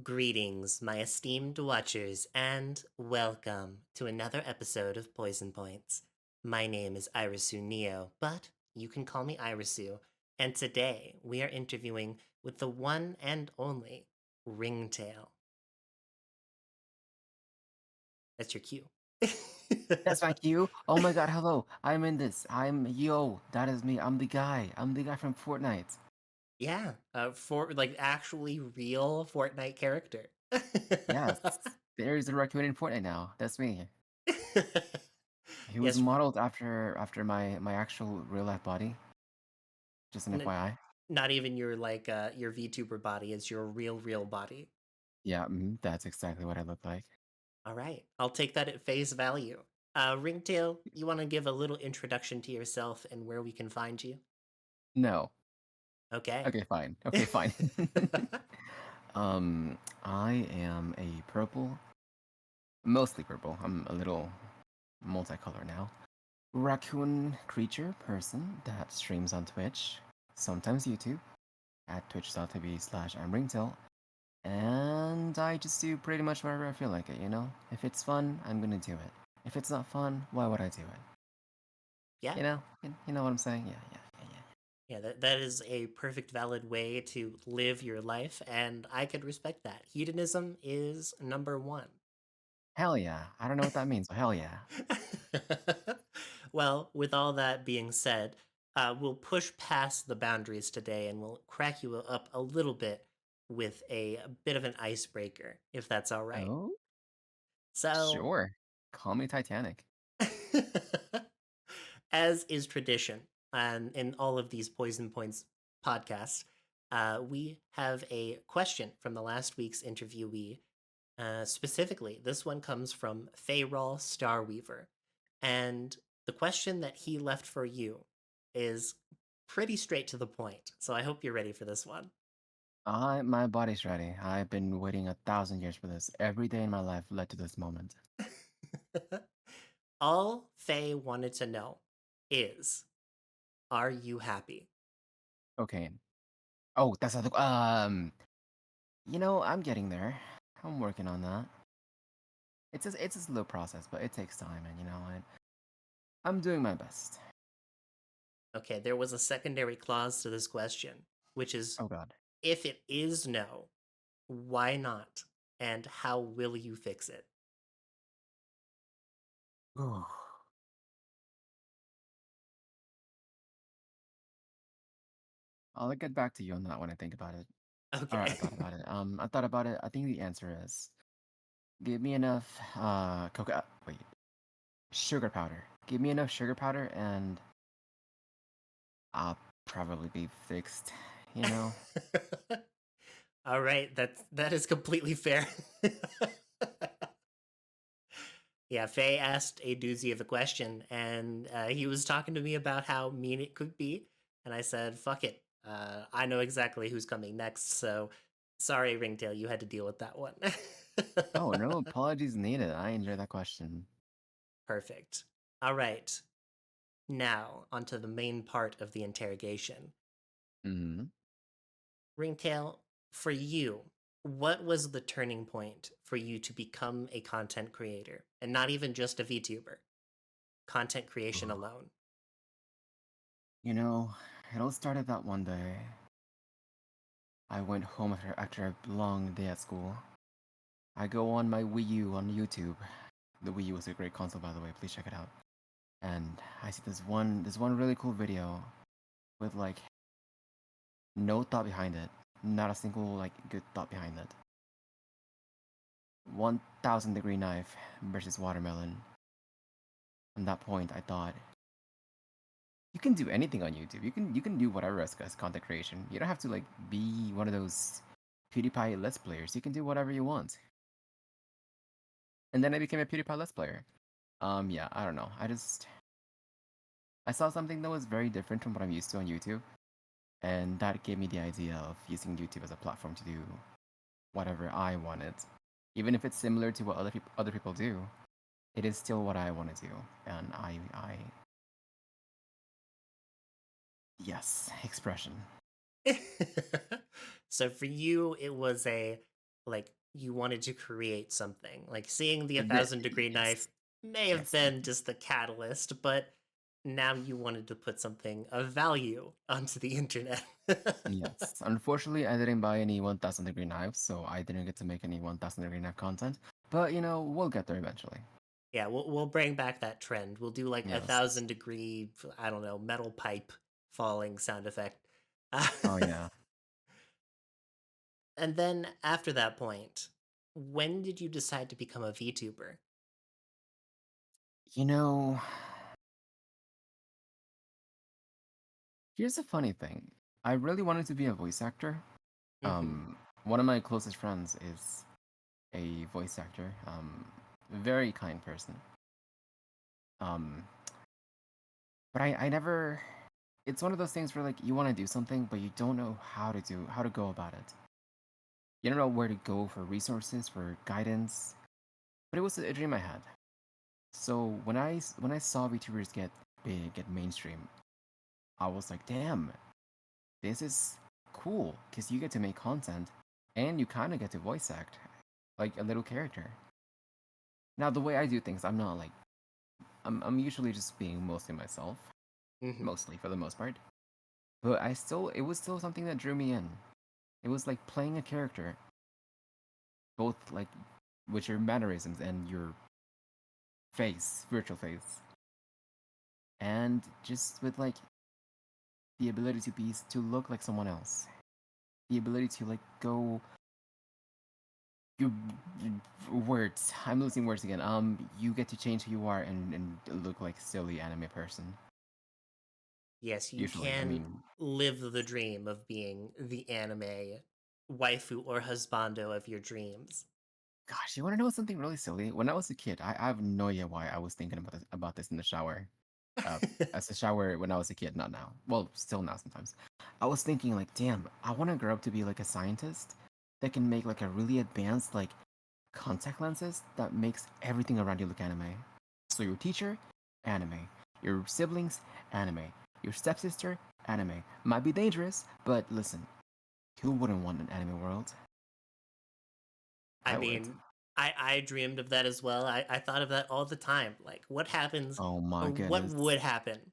Greetings, my esteemed watchers, and welcome to another episode of Poison Points. My name is Irisu Neo, but you can call me Irisu, and today we are interviewing with the one and only Ringtail. That's your cue. That's my cue. Oh my god, hello. I'm in this. That is me. I'm the guy. I'm the guy from Fortnite. Yeah, for like actually real Fortnite character. Yes. There's a raccoon in Fortnite now. That's me. He was Yes, modeled after my actual real life body. Just an n- FYI. not even your your VTuber body is your real body. Yeah, that's exactly what I look like. All right, I'll take that at face value. Ringtail, you want to give a little introduction to yourself and where we can find you? No. Okay. Okay, fine. Okay, fine. I am a purple, mostly purple. I'm a little multicolor now. Raccoon creature person that streams on Twitch, sometimes YouTube, at twitch.tv/imringtail. And I just do pretty much whatever I feel like it. If it's fun, I'm gonna do it. If it's not fun, why would I do it? Yeah, You know what I'm saying? Yeah. yeah, that is a perfect valid way to live your life, and I could respect that. Hedonism is number one. Hell yeah. I don't know what that means, but hell yeah. Well, with all that being said, we'll push past the boundaries today and we'll crack you up a little bit with a bit of an icebreaker, if that's all right. Oh, So, sure. Call me Titanic. as is tradition, and in all of these Poison Points podcasts, we have a question from the last week's interviewee. Specifically, this one comes from Fayrol Starweaver. And the question that he left for you is pretty straight to the point. So I hope you're ready for this one. My body's ready. I've been waiting 1,000 years for this. Every day in my life led to this moment. All Faye wanted to know is, are you happy? Okay. Oh, that's not the I'm getting there. I'm working on that. It's a slow process, but it takes time, and I'm doing my best. Okay, there was a secondary clause to this question, which is, Oh God. if it is no, why not? And how will you fix it? Ooh. I'll get back to you on that when I think about it. All right, Okay. I thought about it. I thought about it. I think the answer is give me enough cocoa. Wait, sugar powder. Give me enough sugar powder, and I'll probably be fixed. You know. All right, that is completely fair. Yeah, Faye asked a doozy of a question, and he was talking to me about how mean it could be, and I said, "Fuck it, I know exactly who's coming next." So, sorry, Ringtail, you had to deal with that one. Oh, no apologies needed. I enjoy that question. Perfect. All right, now onto the main part of the interrogation. Hmm. Ringtail, for you, what was the turning point for you to become a content creator and not even just a VTuber? Content creation alone. You know, it all started that one day. I went home after a long day at school. I go on my Wii U on YouTube. The Wii U is a great console, by the way. Please check it out. And I see this one really cool video with like no thought behind it, not a single like good thought behind it. 1,000-degree knife versus watermelon. From that point, I thought you can do anything on YouTube. You can do whatever as content creation. You don't have to like be one of those PewDiePie Let's Players. You can do whatever you want. And then I became a PewDiePie Let's Player. Yeah, I don't know. I saw something that was very different from what I'm used to on YouTube, and that gave me the idea of using YouTube as a platform to do whatever I wanted. Even if it's similar to what other people do, it is still what I want to do. And yes, expression. So for you, it was a like you wanted to create something. Like seeing the 1,000 degree knife Yes, may have yes, yes, been just the catalyst, but now you wanted to put something of value onto the internet. yes. Unfortunately, I didn't buy any 1000 degree knives, so I didn't get to make any 1000 degree knife content. But we'll get there eventually. Yeah, we'll bring back that trend. We'll do like a Yes. 1,000 degree, I don't know, metal pipe falling sound effect. Oh yeah. And then after that point, when did you decide to become a VTuber? You know, here's a funny thing. I really wanted to be a voice actor. Hmm. One of my closest friends is a voice actor. Very kind person. Um, but I never. It's one of those things where like you want to do something, but you don't know how to go about it. You don't know where to go for resources, for guidance. But it was a dream I had. So when I saw VTubers get big, get mainstream, I was like, damn, this is cool because you get to make content and you kind of get to voice act like a little character. Now the way I do things, I'm not like I'm usually just being mostly myself, Hmm. mostly for the most part. But it was still something that drew me in. It was like playing a character, both like with your mannerisms and your face, virtual face, and just with like the ability to look like someone else, the ability to like go you, words. I'm losing words again. You get to change who you are and look like a silly anime person. Yes, you Usually, I can mean, live the dream of being the anime waifu or husbando of your dreams. gosh, you want to know something really silly? When I was a kid, I have no idea why I was thinking about this in the shower. Uh, as a shower when I was a kid, not now. Well, still now sometimes. I was thinking like, damn, I want to grow up to be like a scientist that can make like a really advanced like contact lenses that makes everything around you look anime. So your teacher, anime. Your siblings, anime. Your stepsister, anime. Might be dangerous, but listen, who wouldn't want an anime world? I I would. mean, I dreamed of that as well. I thought of that all the time. Like, what happens, Oh or my what goodness. would happen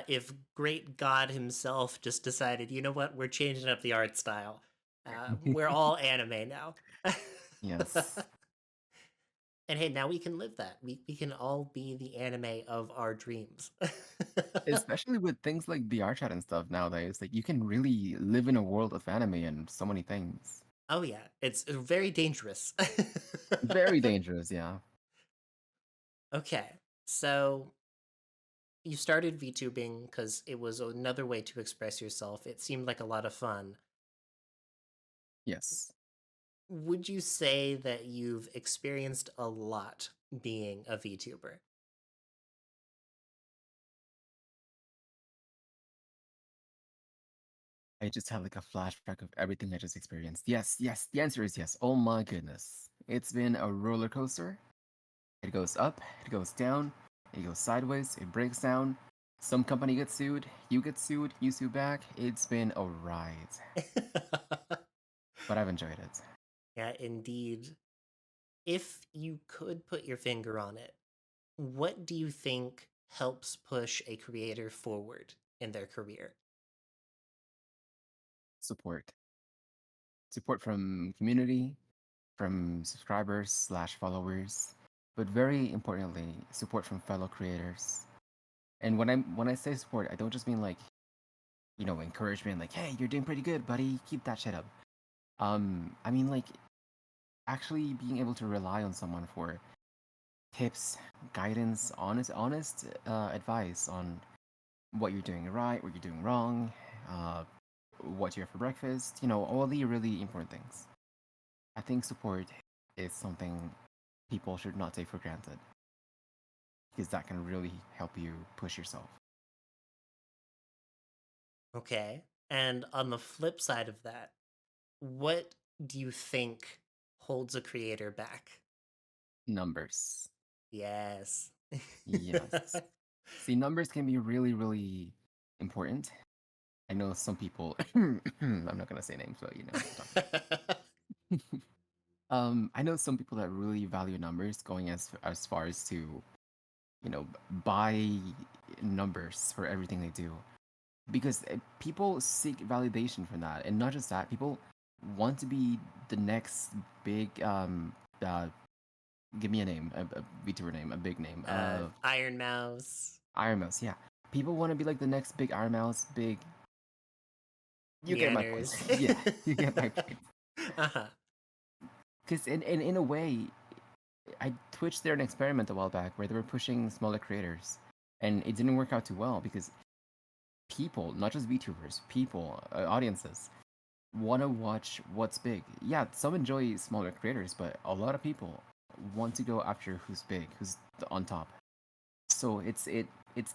if Great God himself just decided, you know what, we're changing up the art style. We're all anime now. Yes. And hey, now we can live that. We can all be the anime of our dreams. Especially with things like VR chat and stuff nowadays, like you can really live in a world of anime and so many things. Oh yeah, it's very dangerous. Very dangerous, yeah. Okay, so you started VTubing because it was another way to express yourself. It seemed like a lot of fun. Yes. Would you say that you've experienced a lot being a VTuber? I just had like a flashback of everything I just experienced. Yes, yes, the answer is yes. Oh my goodness. It's been a roller coaster. It goes up, it goes down, it goes sideways, it breaks down. Some company gets sued, you sue back. It's been a ride, but I've enjoyed it. Yeah, indeed. If you could put your finger on it, what do you think helps push a creator forward in their career? Support. Support from community, from subscribers slash followers, but very importantly, support from fellow creators. And when I say support, I don't just mean like, encouragement, like, hey, you're doing pretty good, buddy, keep that shit up. I mean like actually being able to rely on someone for tips, guidance, honest advice on what you're doing right, what you're doing wrong, uh, what you have for breakfast, all the really important things. I think support is something people should not take for granted because that can really help you push yourself. Okay. And on the flip side of that, what do you think holds a creator back? Numbers. Yes. Yes. See, numbers can be really, really important. I know some people, I'm not going to say names, but you know what I'm talking about. I know some people that really value numbers, going as far as to buy numbers for everything they do, because people seek validation from that, and not just that, people want to be the next big uh give me a name, a VTuber name, a big name. Iron Mouse, Iron Mouse, yeah. People want to be like the next big Iron Mouse, big. You get my point. Neanners. Yeah, you get my point. Uh-huh. Because in a way, Twitch did an experiment a while back where they were pushing smaller creators, and it didn't work out too well because people, not just VTubers, people, audiences, want to watch what's big. Yeah, some enjoy smaller creators, but a lot of people want to go after who's big, who's on top. So it's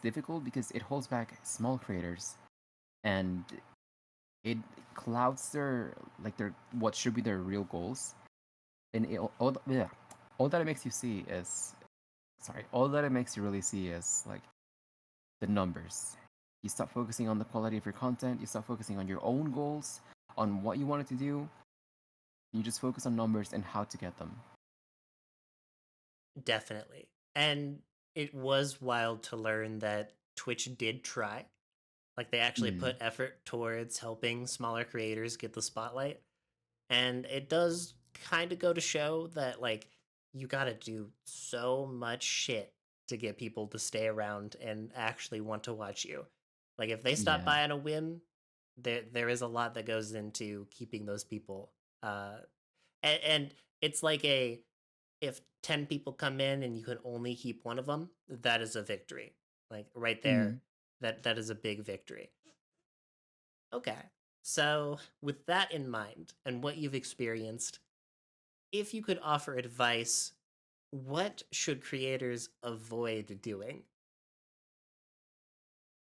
difficult because it holds back small creators, and it clouds their what should be their real goals. And yeah, all that it makes you see is sorry, all that it makes you really see is like the numbers. You stop focusing on the quality of your content. You stop focusing on your own goals, on what you wanted to do. You just focus on numbers and how to get them. Definitely. And it was wild to learn that Twitch did try. Like they actually Mm, put effort towards helping smaller creators get the spotlight. And it does kind of go to show that like you got to do so much shit to get people to stay around and actually want to watch you. Like if they stop yeah. by on a whim, there is a lot that goes into keeping those people. And it's like a if 10 people come in and you can only keep one of them, that is a victory. Like right there, Mm. that is a big victory. Okay. So, with that in mind and what you've experienced, if you could offer advice, what should creators avoid doing?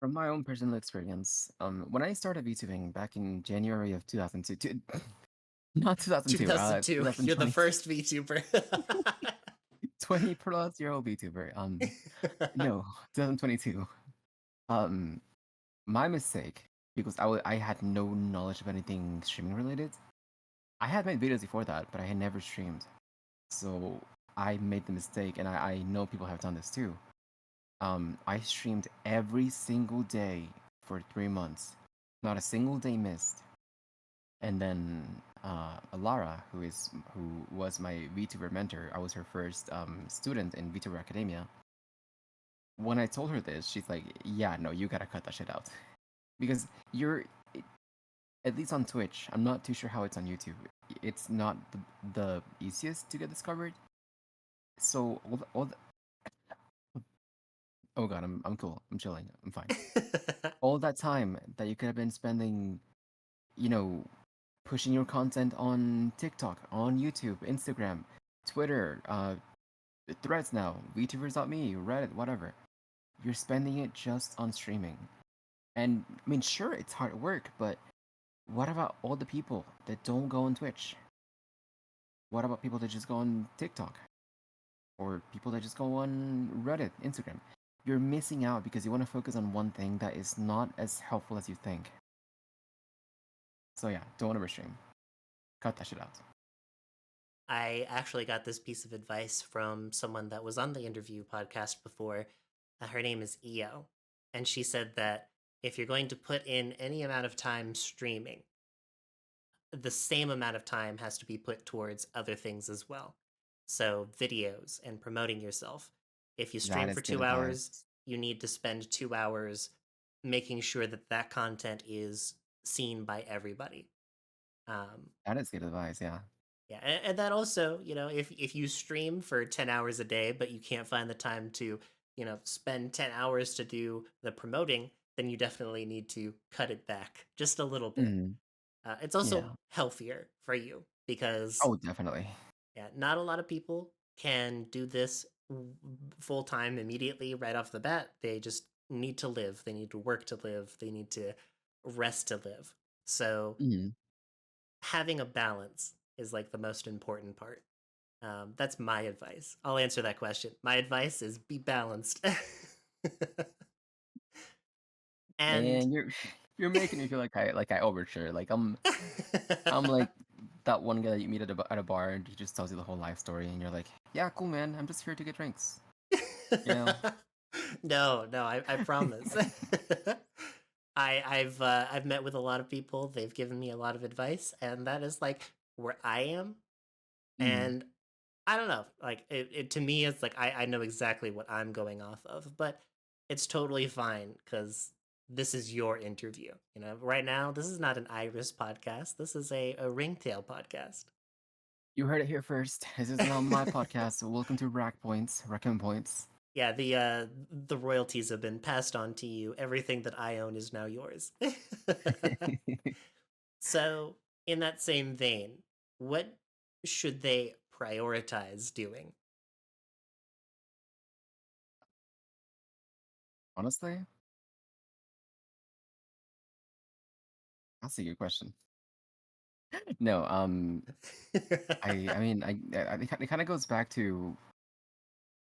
From my own personal experience, when I started VTubing back in January of 2002, not 2002, 2002, you're the 2020, first VTuber. 20 plus year old VTuber. No, 2022. Um, my mistake, because I had no knowledge of anything streaming related. I had made videos before that, but I had never streamed. So I made the mistake, and I know people have done this too. I streamed every single day for 3 months, not a single day missed. And then Alara, who was my VTuber mentor, I was her first student in VTuber Academia. When I told her this, she's like, "Yeah, no, you gotta cut that shit out," because you're at least on Twitch. I'm not too sure how it's on YouTube. It's not the easiest to get discovered. So oh god, I'm cool. I'm chilling. I'm fine. All that time that you could have been spending, you know, pushing your content on TikTok, on YouTube, Instagram, Twitter, Threads now, VTubers.me, Reddit, whatever. You're spending it just on streaming. And I mean, sure, it's hard work, but what about all the people that don't go on Twitch? What about people that just go on TikTok? Or people that just go on Reddit, Instagram? You're missing out because you want to focus on one thing that is not as helpful as you think. So yeah, don't overstream. Cut that shit out. I actually got this piece of advice from someone that was on the interview podcast before. Her name is Io. And she said that if you're going to put in any amount of time streaming, the same amount of time has to be put towards other things as well. So, videos and promoting yourself. If you That stream is for good 2 hours, advice. you need to spend 2 hours making sure that that content is seen by everybody. Um, That is good advice, yeah. yeah, and that also, if you stream for 10 hours a day, but you can't find the time to, spend 10 hours to do the promoting, then you definitely need to cut it back just a little bit. Mm, It's also yeah. healthier for you because, Oh, definitely. yeah, not a lot of people can do this full time immediately right off the bat. They just need to live. They need to work to live. They need to rest to live. So Mm. having a balance is like the most important part. That's my advice. I'll answer that question. My advice is be balanced. And Man, you're you're making me feel like I overshare. Like I'm like that one guy that you meet at a bar and he just tells you the whole life story, and you're like, "Yeah, cool, man. I'm just here to get drinks." You know? No, no, I promise. I've met with a lot of people. They've given me a lot of advice, and that is like where I am. Mm. And I don't know, like it to me, it's like I know exactly what I'm going off of, but it's totally fine because this is your interview. You know, right now this is not an Iris podcast. This is a Ringtail podcast. You heard it here first. This is not my podcast. So welcome to Rack Points, Recommend Points. Yeah, the royalties have been passed on to you. Everything that I own is now yours. So, in that same vein, what should they prioritize doing? Honestly, that's a good question. No, I mean, it kind of goes back to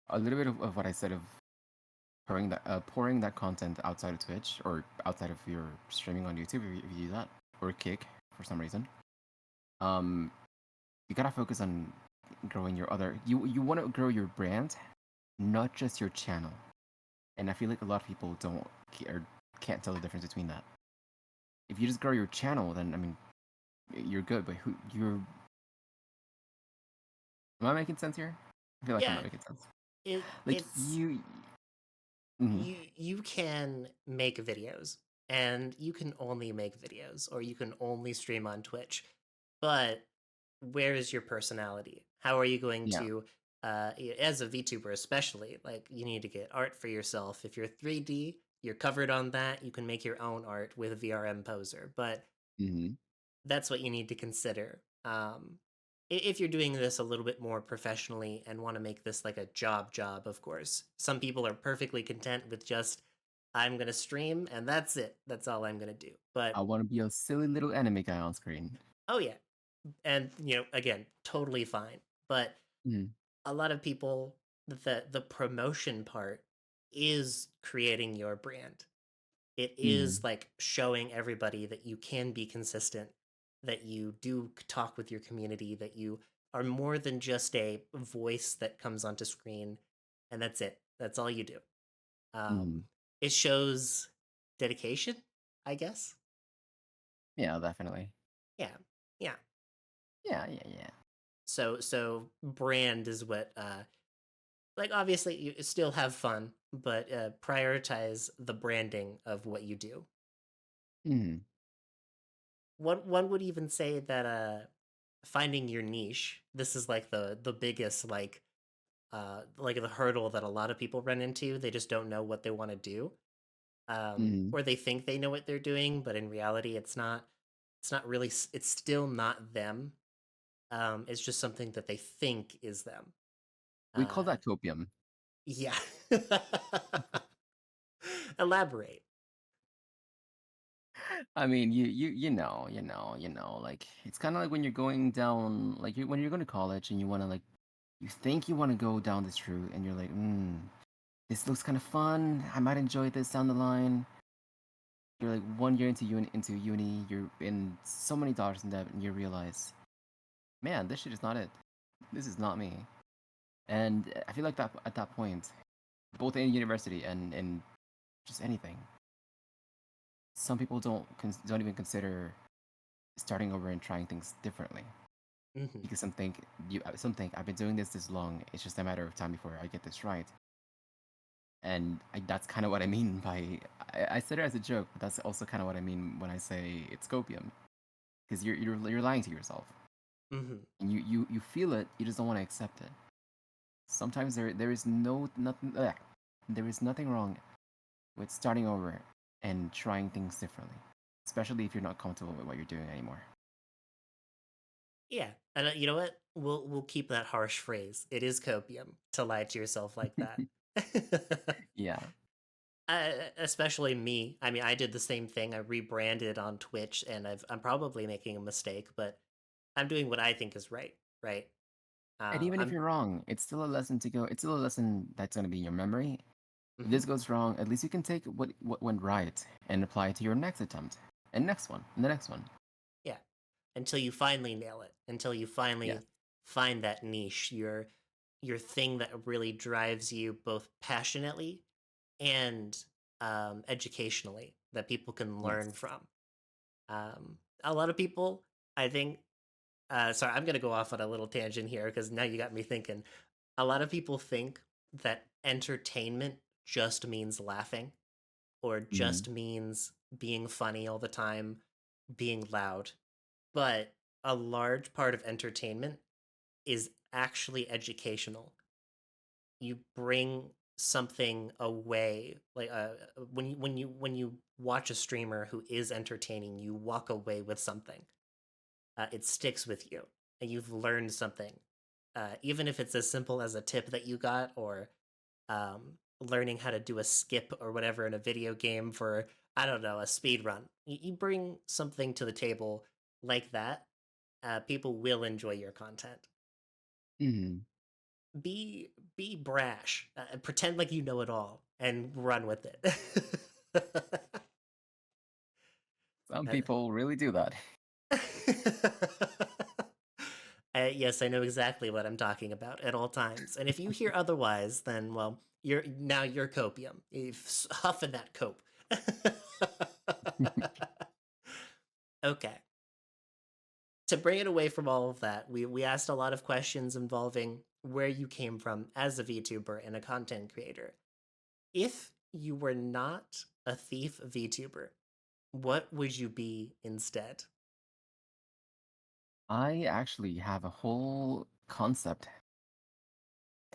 a little bit of what I said of pouring that content outside of Twitch or outside of your streaming on YouTube if you do that or Kick for some reason. Um, you gotta focus on growing your other. You want to grow your brand, not just your channel. And I feel like a lot of people don't or can't tell the difference between that. If you just grow your channel, then I mean, you're good. But who you're? Am I making sense here? I feel like I'm Yeah, not making sense. Like it's you. Mhm. you can make videos and you can only make videos or you can only stream on Twitch. But where is your personality? How are you going Yeah. to as a VTuber especially, like you need to get art for yourself. If you're 3D, you're covered on that. You can make your own art with VRM Poser, but Hmm. that's what you need to consider. If you're doing this a little bit more professionally and want to make this like a job, of course, some people are perfectly content with just, I'm going to stream and that's it. That's all I'm going to do. I But want to be a silly little anime guy on screen. oh, yeah. And, again, totally fine. But Mhm. a lot of people, the promotion part is creating your brand. It is Mhm. like showing everybody that you can be consistent, that you do talk with your community, that you are more than just a voice that comes onto screen, and that's it. That's all you do. Mhm. Um, it shows dedication, I guess. Yeah, definitely. Yeah, yeah. Yeah, yeah, yeah. So brand is what like obviously you still have fun, but prioritize the branding of what you do. Mhm. One would even say that finding your niche, this is like the biggest like the hurdle that a lot of people run into. They just don't know what they want to do. Mhm. Or they think they know what they're doing, but in reality it's not really it's still not them. It's just something that they think is them. We call Uh that copium. yeah. Elaborate. I mean, like it's kind of like when you're going down, like when you're going to college and you want to like, you think you want to go down this route, and you're like, this looks kind of fun. I might enjoy this down the line. You're like 1 year into uni, you're in so many dollars in debt, and you realize, man, this shit is not it. This is not me. And I feel like that at that point, both in university and in just anything, some people don't even consider starting over and trying things differently Hmm. because some think I've been doing this long. It's just a matter of time before I get this right. And that's kind of what I mean by I said it as a joke, but that's also kind of what I mean when I say it's copium because you're lying to yourself Hmm. and you feel it, you just don't want to accept it. Sometimes there is there is nothing wrong with starting over and trying things differently, especially if you're not comfortable with what you're doing anymore. Yeah, and you know what? We'll keep that harsh phrase. It is copium to lie to yourself like that. Yeah. Especially me. I mean, I did the same thing. I rebranded on Twitch, and I'm probably making a mistake, but I'm doing what I think is right. Right. And even if I'm. you're wrong, it's still a lesson to go. It's still a lesson that's going to be in your memory. If Mhm. this goes wrong, at least you can take what went right and apply it to your next attempt, and next one, and the next one. Yeah. until you finally nail it, until you Yes. finally find that niche, your thing that really drives you both passionately and educationally that people can learn Yes. from. A lot of people, I think, sorry, I'm going to go off on a little tangent here because now you got me thinking. A lot of people think that entertainment just means laughing or Mm-hmm. just means being funny all the time, being loud. But a large part of entertainment is actually educational. You bring something away like when you watch a streamer who is entertaining, you walk away with something. It sticks with you and you've learned something, even if it's as simple as a tip that you got or learning how to do a skip or whatever in a video game for, I don't know, a speed run. You bring something to the table like that, people will enjoy your content. Mm-hmm. Be brash, pretend like you know it all and run with it. Some uh, people really do that. yes, I know exactly what I'm talking about at all times. And if you hear otherwise, then well, you're copium. You're huffing that cope. Okay. To bring it away from all of that, we asked a lot of questions involving where you came from as a VTuber and a content creator. If you were not a Thief VTuber, what would you be instead? I actually have a whole concept.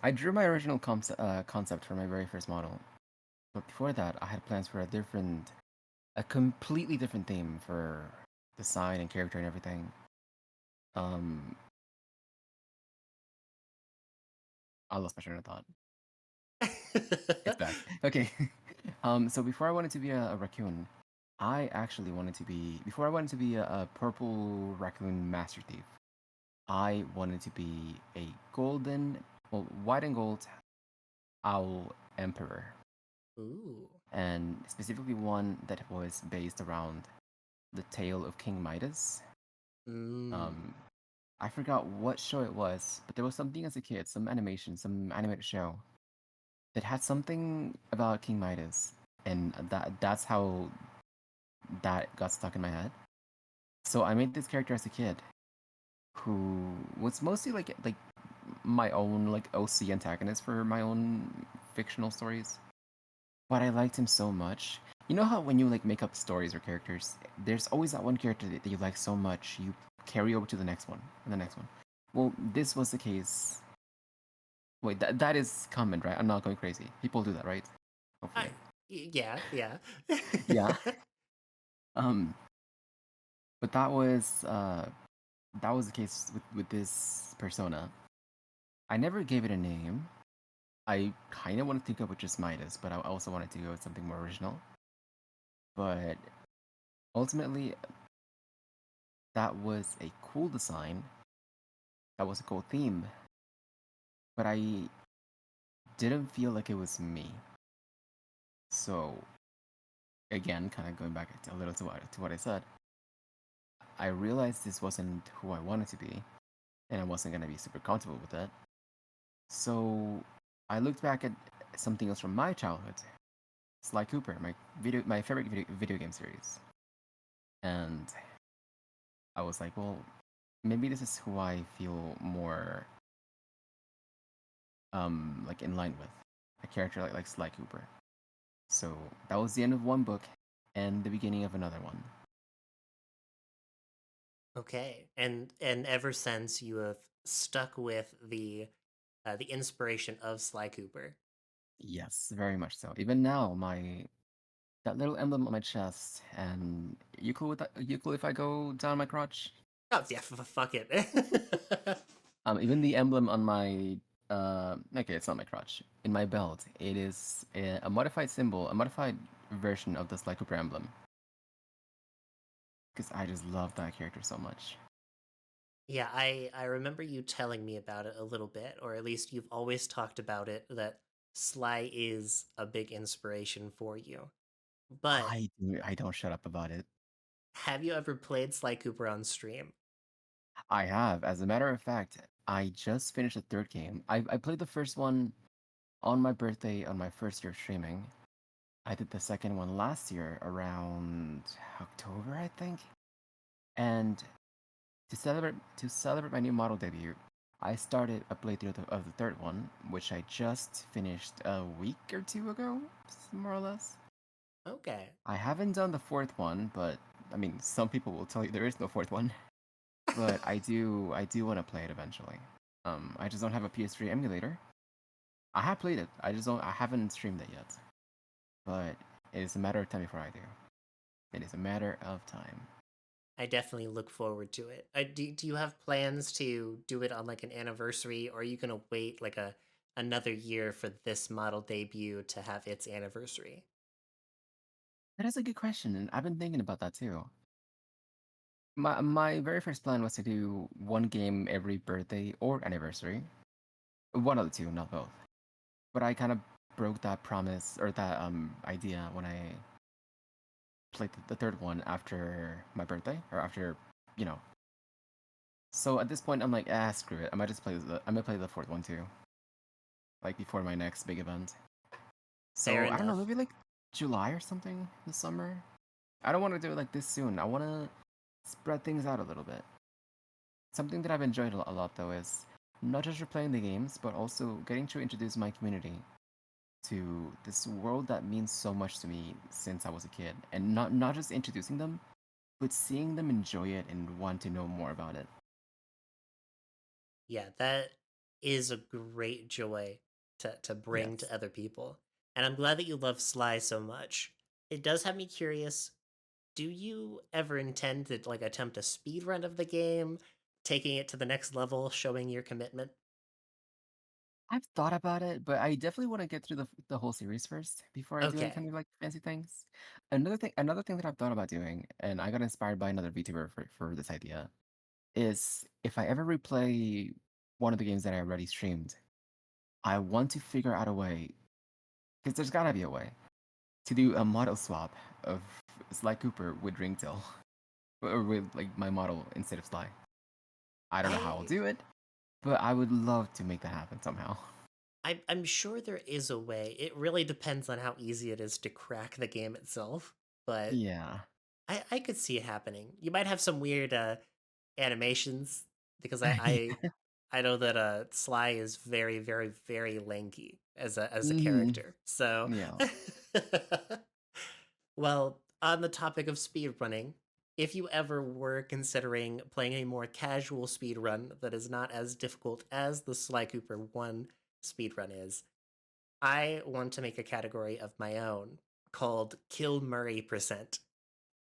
I drew my original concept for my very first model, but before that, I had plans for a completely different theme for design and character and everything. Um, I lost my train of thought. It's back. Okay. So before I wanted to be a raccoon, I actually wanted to be before I wanted to be a purple raccoon master thief. I wanted to be a white and gold owl emperor, Ooh. and specifically one that was based around the tale of King Midas. Mm. Um, I forgot what show it was, but there was something as a kid, some animation, some animated show that had something about King Midas, and that's how that got stuck in my head. So I made this character as a kid who was mostly like my own like OC antagonist for my own fictional stories. But I liked him so much. You know how when you like make up stories or characters, there's always that one character that you like so much you carry over to the next one and the next one. Well, this was the case. Wait, that is common, right? I'm not going crazy. People do that, right? I Hopefully. yeah, yeah. Yeah. Um, but that was the case with this persona. I never gave it a name. I kind of wanted to go with just Midas, but I also wanted to go with something more original. But ultimately, that was a cool design. That was a cool theme. But I didn't feel like it was me. So again, kind of going back a little to what I said, I realized this wasn't who I wanted to be, and I wasn't gonna be super comfortable with it. So I looked back at something else from my childhood, Sly Cooper, my favorite video game series, and I was like, well, maybe this is who I feel more like in line with, a character like Sly Cooper. So that was the end of one book and the beginning of another one. Okay. And ever since you have stuck with the inspiration of Sly Cooper. Yes, very much so. Even now, my that little emblem on my chest, and you cool with that? You cool if I go down my crotch? Oh yeah, fuck it. Even the emblem on my okay, it's not my crotch. In my belt, it is a modified symbol, a modified version of the Sly Cooper emblem. Because I just love that character so much. Yeah, I remember you telling me about it a little bit, or at least you've always talked about it, that Sly is a big inspiration for you. But I don't shut up about it. have you ever played Sly Cooper on stream? I have. As a matter of fact, I just finished the third game. I played the first one on my birthday on my first year of streaming. I did the second one last year around October, I think. And to celebrate my new model debut, I started a playthrough of the third one, which I just finished a week or two ago, more or less. Okay. I haven't done the fourth one, but I mean, some people will tell you there is no fourth one. But I do want to play it eventually. I just don't have a PS3 emulator. I have played it. I haven't streamed it yet. But it is a matter of time before I do. It is a matter of time. I definitely look forward to it. Do you have plans to do it on like an anniversary, or are you gonna wait like another year for this model debut to have its anniversary? That is a good question, and I've been thinking about that too. My very first plan was to do one game every birthday or anniversary. One of the two, not both. But I kind of broke that promise or that idea when I played the third one after my birthday or after, you know. So at this point, I'm like, screw it. I might play the fourth one too, like before my next big event. Fair So I don't know, enough. maybe like July or something this summer. I don't want to do it like this soon. I want to spread things out a little bit. Something that I've enjoyed a lot though is not just replaying the games, but also getting to introduce my community to this world that means so much to me since I was a kid, and not just introducing them, but seeing them enjoy it and want to know more about it. Yeah, that is a great joy to bring Yes. to other people. And I'm glad that you love Sly so much. It does have me curious. Do you ever intend to like attempt a speed run of the game, taking it to the next level, showing your commitment? I've thought about it, but I definitely want to get through the whole series first before I do any kind Okay. of like fancy things. Another thing that I've thought about doing, and I got inspired by another VTuber for this idea, is if I ever replay one of the games that I already streamed, I want to figure out a way, because there's gotta be a way, to do a model swap of Sly Cooper with Ringtail, or with like my model instead of Sly. I don't know how I'll I do it, but I would love to make that happen somehow. I'm sure there is a way. It really depends on how easy it is to crack the game itself, but Yeah. I could see it happening. You might have some weird animations because I know that Sly is very very very lanky as a Hmm. character. So Yeah. well, on the topic of speedrunning, if you ever were considering playing a more casual speedrun that is not as difficult as the Sly Cooper 1 speedrun is, I want to make a category of my own called Kill Murray Percent.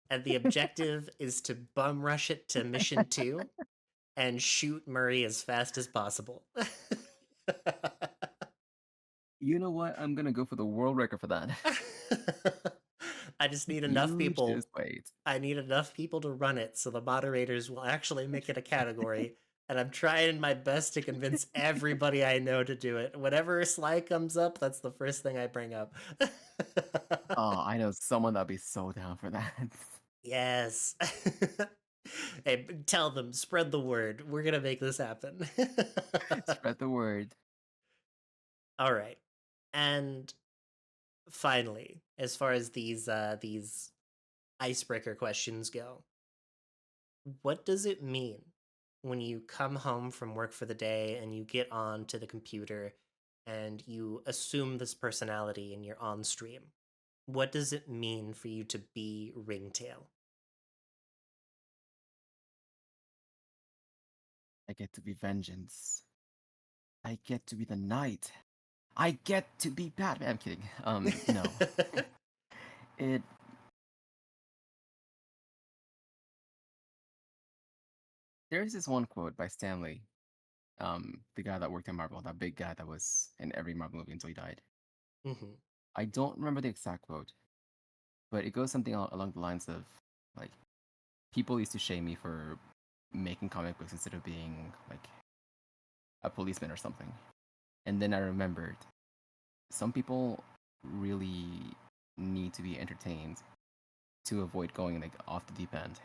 And the objective is to bum rush it to mission 2 and shoot Murray as fast as possible. You know what? I'm gonna go for the world record for that. I just need enough You people just wait. I need enough people to run it so the moderators will actually make it a category. And I'm trying my best to convince everybody I know to do it. Whenever Sly comes up, that's the first thing I bring up. Oh, I know someone that'd be so down for that. Yes. Hey, tell them, spread the word. We're gonna make this happen. Spread the word. All right. And finally, as far as these icebreaker questions go, what does it mean when you come home from work for the day and you get on to the computer and you assume this personality and you're on stream? What does it mean for you to be Ringtail? I get to be vengeance. I get to be the knight. I get to be Batman. I'm kidding. No. It There's this one quote by Stanley, the guy that worked at Marvel, that big guy that was in every Marvel movie until he died. Hmm. I don't remember the exact quote, but it goes something along the lines of like people used to shame me for making comic books instead of being like a policeman or something. And then I remembered some people really need to be entertained to avoid going like off the deep end.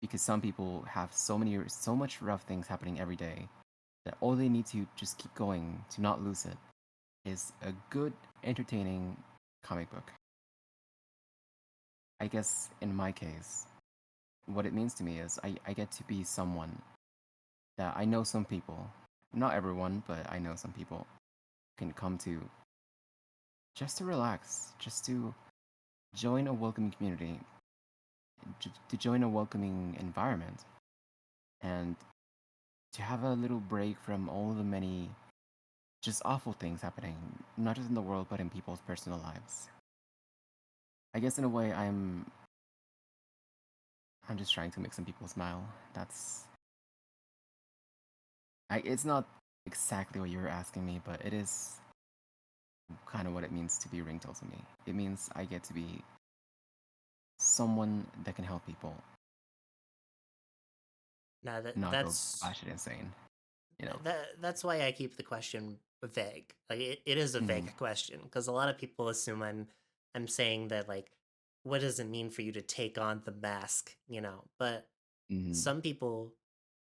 because some people have so much rough things happening every day that all they need to just keep going to not lose it is a good, entertaining comic book. I guess in my case, what it means to me is I get to be someone that I know some people, not everyone, but I know some people can come to just to relax, just to join a welcoming community, to join a welcoming environment, and to have a little break from all the many just awful things happening, not just in the world, but in people's personal lives. I guess in a way, I'm just trying to make some people smile. It's not exactly what you were asking me, but it is kind of what it means to be Ringtail to me. It means I get to be someone that can help people, Now that not go that's batshit insane. You know. that's why I keep the question vague. Like it is a Mm-hmm. vague question because a lot of people assume I'm saying that like what does it mean for you to take on the mask, you know? But Mm-hmm. some people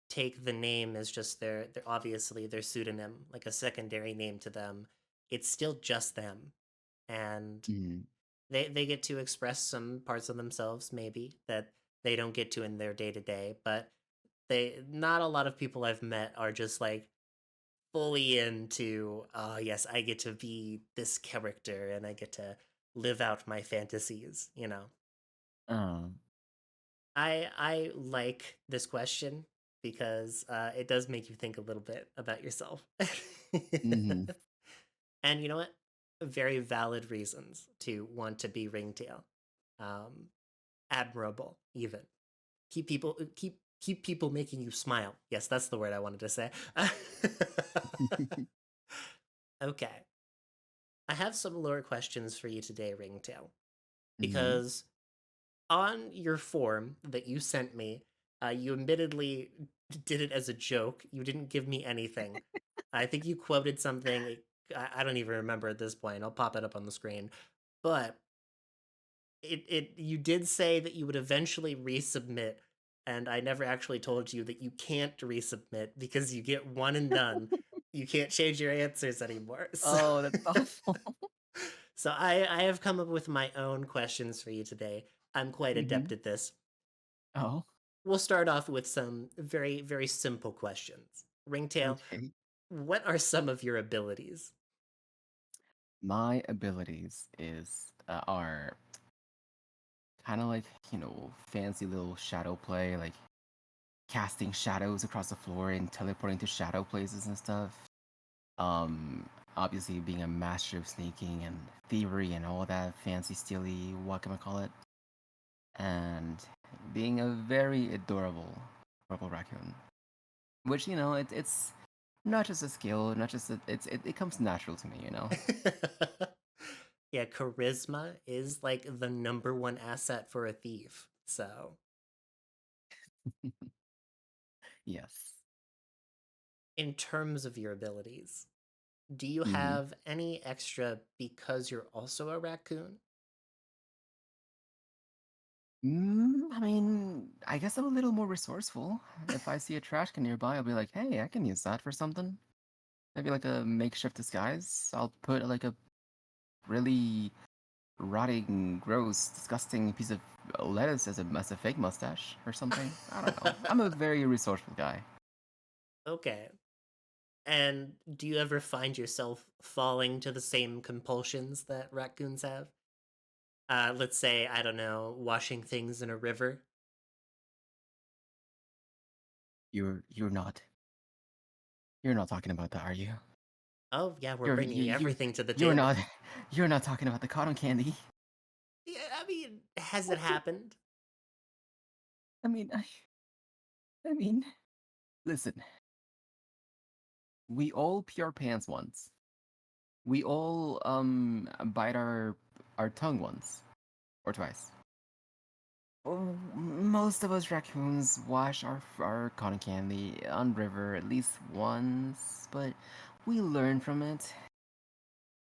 take the name as just their obviously their pseudonym, like a secondary name to them. It's still just them. And Mm-hmm. they get to express some parts of themselves maybe that they don't get to in their day to day, but they not a lot of people I've met are just like fully into oh yes, I get to be this character and I get to live out my fantasies, you know. Um. I like this question because it does make you think a little bit about yourself. Mm-hmm. And you know what? Very valid reasons to want to be Ringtail. Um, admirable, even. Keep people making you smile. Yes, that's the word I wanted to say. Okay. I have some lore questions for you today, Ringtail, Mm-hmm. because on your form that you sent me, you admittedly did it as a joke. You didn't give me anything. I think you quoted something. I don't even remember at this point. I'll pop it up on the screen. But it you did say that you would eventually resubmit, and I never actually told you that you can't resubmit because you get one and done. You can't change your answers anymore. So Oh, that's awful. so I have come up with my own questions for you today. I'm quite Mm-hmm. adept at this. Oh, We'll start off with some very, very simple questions. Ringtail, okay. what are some of your abilities? My abilities are kind of like fancy little shadow play, like casting shadows across the floor and teleporting to shadow places and stuff. Um, Obviously being a master of sneaking and thievery and all that fancy steely whatchamacallit, and being a very adorable purple raccoon. Which it's not just a skill, not just it comes natural to me. Yeah, charisma is like the number one asset for a thief. So, Yes. in terms of your abilities, do you Mm-hmm. have any extra because you're also a raccoon? I mean, I guess I'm a little more resourceful. If I see a trash can nearby, I'll be like, hey, I can use that for something. Maybe like a makeshift disguise. I'll put like a really rotting, gross, disgusting piece of lettuce as a fake mustache or something. I don't know. I'm a very resourceful guy. Okay. And do you ever find yourself falling to the same compulsions that raccoons have? Let's say, I don't know, washing things in a river. You're not talking about that, are you? Oh, yeah, we're You're you bringing you everything to the you're not table. you're not talking about the cotton candy. Yeah, I mean, has it happened? I mean, I mean, listen. We all pee our pants once. We all bite our tongue once or twice. Oh, most of us raccoons wash our cotton candy on river at least once, but we learn from it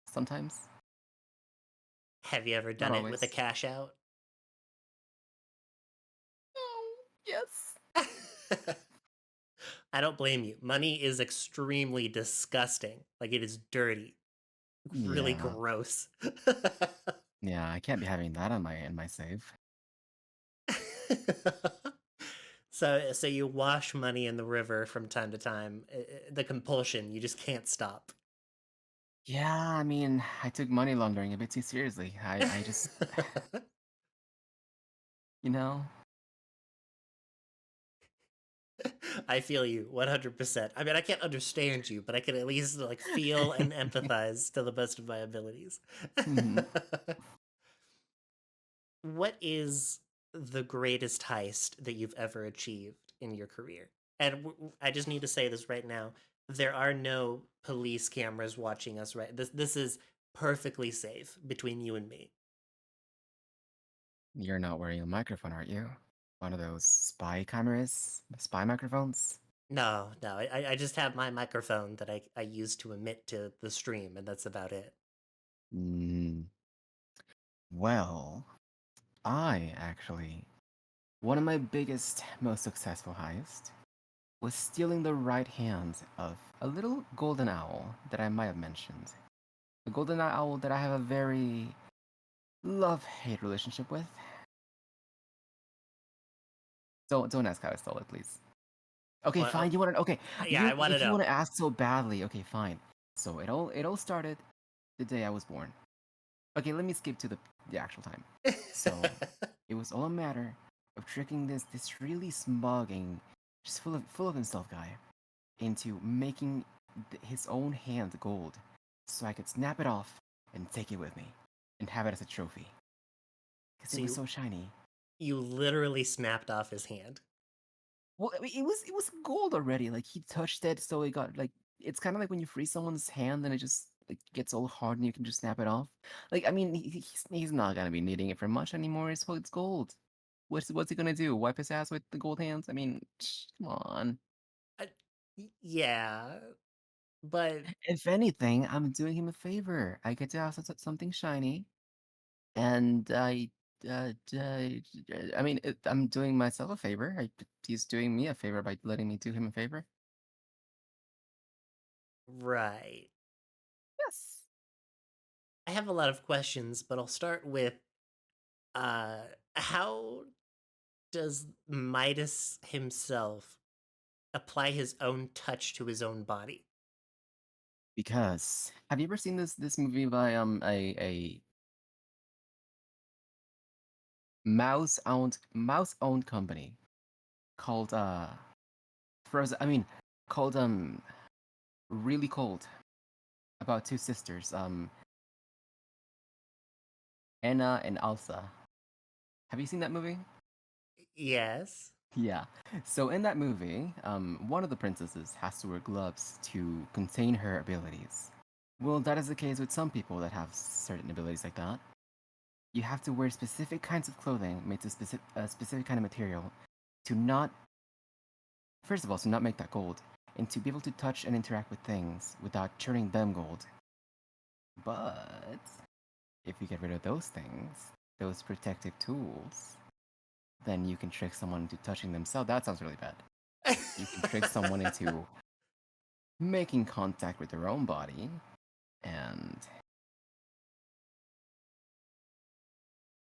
sometimes, Have you ever not done it with a always. cash out? Oh, yes. I don't blame you. Money is extremely disgusting. Like it is dirty, really Yeah. gross. Yeah, I can't be having that on my in my save. So you wash money in the river from time to time. The compulsion, you just can't stop. Yeah, I mean, I took money laundering a bit too seriously. I just, you know, I feel you 100%. I mean, I can't understand you, but I can at least like feel and empathize to the best of my abilities. mhm. What is the greatest heist that you've ever achieved in your career? And I just need to say this right now. There are no police cameras watching us right. This is perfectly safe between you and me. You're not wearing a microphone, aren't you? One of those spy cameras, spy microphones. No, no. I just have my microphone that I use to emit to the stream, and that's about it. Mm, well, I actually, one of my biggest, most successful heists was stealing the right hand of a little golden owl that I might have mentioned. The golden owl that I have a very love-hate relationship with. Don't ask how I stole it, please. Okay, Well, fine. You want to? Okay, yeah, I you want to if you know. want to ask so badly, okay, fine. So it all started the day I was born. Okay, let me skip to the actual time. So it was all a matter of tricking this really smug and just full of himself guy into making his own hand gold, so I could snap it off and take it with me and have it as a trophy because So it was you so shiny. you literally snapped off his hand. Well, I mean, it was gold already. Like he touched it, so it got like it's kind of like when you freeze someone's hand and it just like gets all hard and you can just snap it off. Like I mean, he's not gonna be needing it for much anymore. It's gold. What's he gonna do? Wipe his ass with the gold hands? I mean, come on. Uh, yeah, but If anything, I'm doing him a favor. I get to have something shiny, and I mean, I'm doing myself a favor. He's doing me a favor by letting me do him a favor. right. Yes. I have a lot of questions, but I'll start with uh how does Midas himself apply his own touch to his own body? Because have you ever seen this movie by a mouse owned company called Frozen? I mean, called Really Cold, about two sisters, Anna and Elsa. Have you seen that movie? Yes. Yeah. So in that movie, one of the princesses has to wear gloves to contain her abilities. Well, that is the case with some people that have certain abilities like that. You have to wear specific kinds of clothing made to a specific kind of material to not, first of all, to not make that gold, and to be able to touch and interact with things without turning them gold. But if you get rid of those things, those protective tools, then you can trick someone into touching themselves. That sounds really bad. You can trick someone into making contact with their own body, and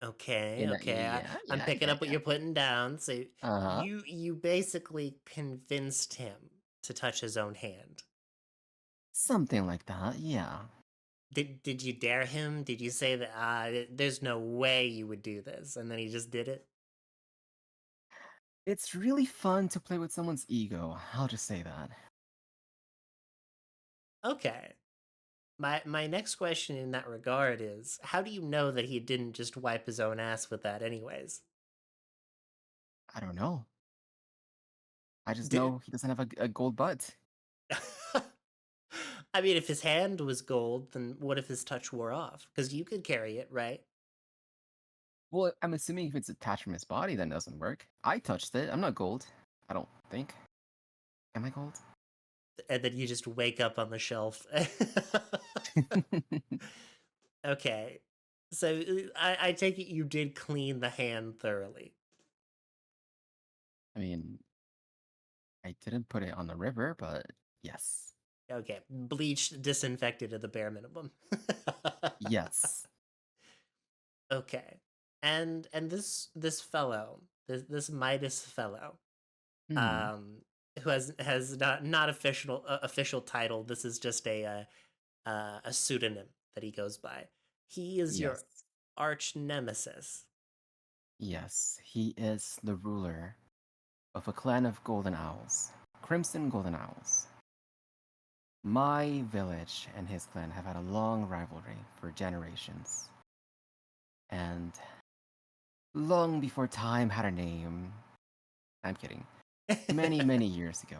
Okay, okay. yeah, I'm yeah, picking yeah, up what yeah. you're putting down. So Uh huh. you basically convinced him to touch his own hand. Something like that. Yeah. Did you dare him? Did you say that there's no way you would do this, and then he just did it? It's really fun to play with someone's ego. I'll just say that. Okay. My next question in that regard is, how do you know that he didn't just wipe his own ass with that anyways? I don't know. I just Did know he doesn't have a gold butt. I mean, if his hand was gold, then what if his touch wore off? Because you could carry it, right? Well, I'm assuming if it's attached from his body, then it doesn't work. I touched it. I'm not gold. I don't think. Am I gold? And then you just wake up on the shelf. Okay. So I take it you did clean the hand thoroughly. I mean, I didn't put it on the river, but yes. Okay, bleached, disinfected at the bare minimum. Yes. Okay, and this fellow, this Midas fellow, Hmm. um, who has not official title. This is just a pseudonym that he goes by. He is your Yes. arch nemesis. Yes. He is the ruler of a clan of golden owls. Crimson golden owls. My village and his clan have had a long rivalry for generations. And long before time had a name, I'm kidding, many, many years ago,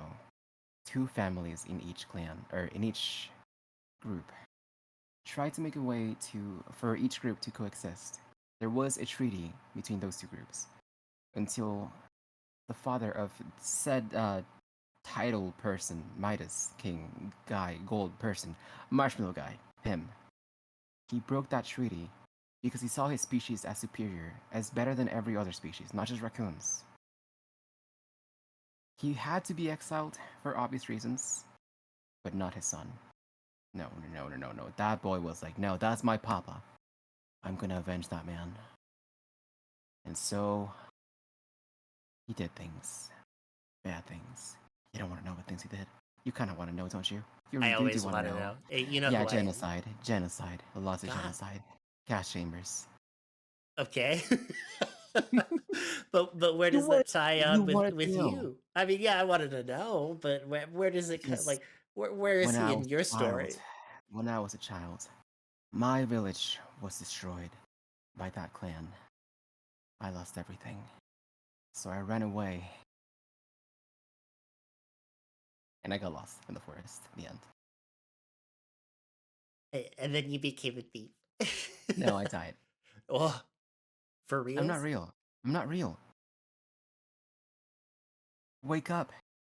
two families in each clan, or in each group, tried to make a way for each group to coexist. There was a treaty between those two groups until the father of said title person, Midas, king, guy, gold person, marshmallow guy, him. He broke that treaty because he saw his species as superior, as better than every other species, not just raccoons. He had to be exiled for obvious reasons, but not his son. No, no, no, no, no. That boy was like, no, that's my papa. I'm gonna avenge that man. And so he did things, bad things. You don't want to know what things he did. You kind of want to know, don't you? I You do always want to want to know. know. You know Yeah, who I am. genocide, genocide, lots of God. genocide, gas chambers. Okay. But where You does want that tie you on wanted to with know you? I mean, yeah, I wanted to know, but where does it because like where is when he I in was your a child, story? when I was a child, my village was destroyed by that clan. I lost everything, so I ran away and I got lost in the forest. The end. And then you became a thief. No, I died. Oh, for I'm not reals? real. I'm not real. Wake up.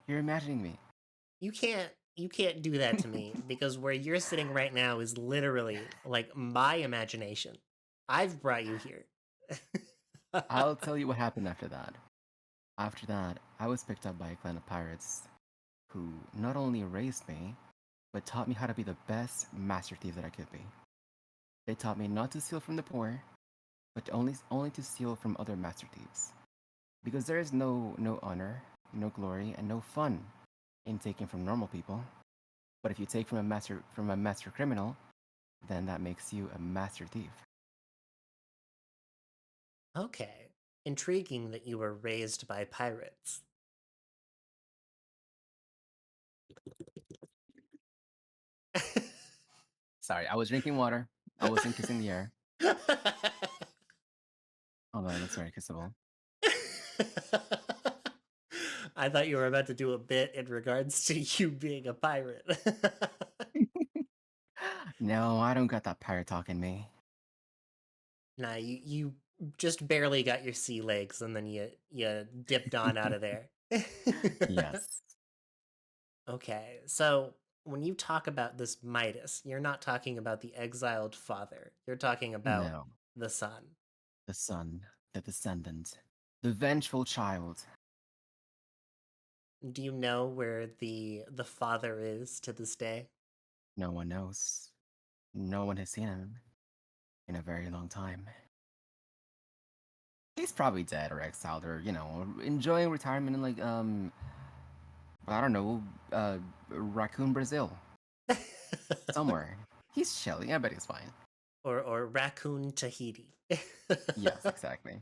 You're imagining me. You can't do that to me because where you're sitting right now is literally like my imagination. I've brought you here. I'll tell you what happened after that. After that, I was picked up by a clan of pirates who not only raised me, but taught me how to be the best master thief that I could be. They taught me not to steal from the poor, but only to steal from other master thieves. Because there is no honor, no glory, and no fun in taking from normal people. But if you take from a master criminal, then that makes you a master thief. Okay. Intriguing that you were raised by pirates. Sorry, I was drinking water. I wasn't kissing the air. Although it looks very kissable. I thought you were about to do a bit in regards to you being a pirate. No, I don't got that pirate talk in me. Nah, you just barely got your sea legs and then you dipped on out of there. Yes. Okay, so when you talk about this Midas, you're not talking about the exiled father. You're talking about No. the son. The son, the descendant, the vengeful child. Do you know where the father is to this day? No one knows. No one has seen him in a very long time. He's probably dead or exiled or, enjoying retirement in I don't know, Raccoon, Brazil. Somewhere. He's chilling. I bet he's fine. or Raccoon Tahiti. Yes, exactly.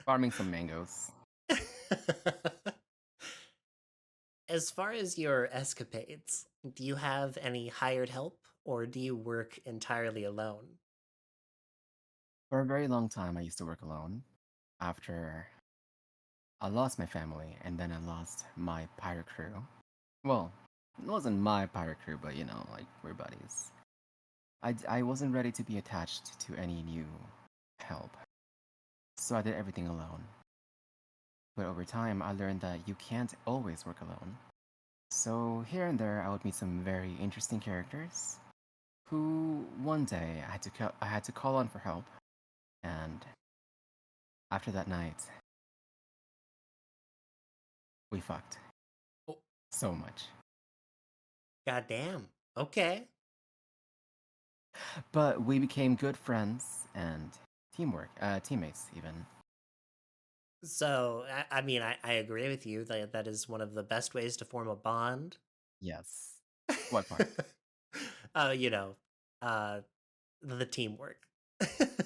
Farming some mangoes. As far as your escapades, do you have any hired help or do you work entirely alone? For a very long time, I used to work alone. After I lost my family, and then I lost my pirate crew. Well, it wasn't my pirate crew, but like we're buddies. I wasn't ready to be attached to any new help, so I did everything alone. But over time, I learned that you can't always work alone. So here and there, I would meet some very interesting characters who one day I had to call on for help, and after that night, we fucked. So much. Goddamn. Okay. But we became good friends and teammates even. So, I mean, I agree with you that that is one of the best ways to form a bond. Yes. What part? You know, uh, the teamwork.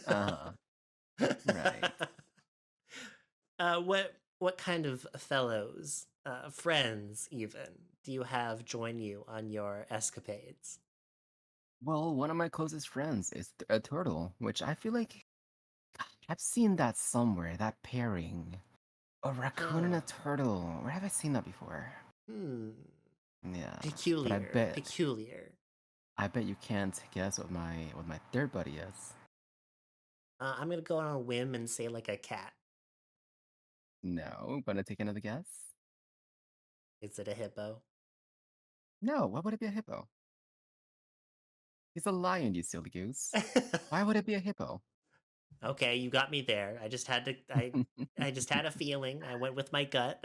Uh-huh. Right. What kind of fellows, friends even, do you have join you on your escapades? Well, one of my closest friends is a turtle, which I feel like I've seen that somewhere, that pairing. A raccoon and Huh. a turtle. Where have I seen that before? Hmm. Yeah. But Peculiar. Peculiar. I bet you can't guess what my third buddy is. I'm gonna go on a whim and say like a cat. No, gonna take another guess? Is it a hippo? No, why would it be a hippo? He's a lion, you silly goose. Why would it be a hippo? Okay, you got me there. I just had to. I just had a feeling. I went with my gut.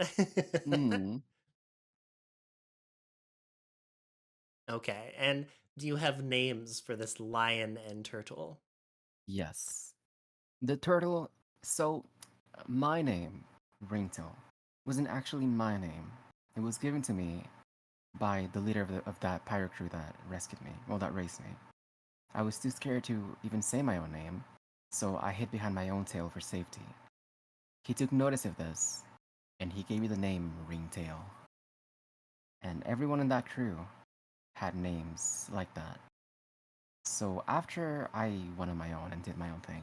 Hmm. Okay, and do you have names for this lion and turtle? Yes. The turtle. So, my name, Ringtail, wasn't actually my name. It was given to me by the leader of that pirate crew that rescued me, well, that raised me. I was too scared to even say my own name, so I hid behind my own tail for safety. He took notice of this, and he gave me the name Ringtail. And everyone in that crew had names like that. So after I went on my own and did my own thing,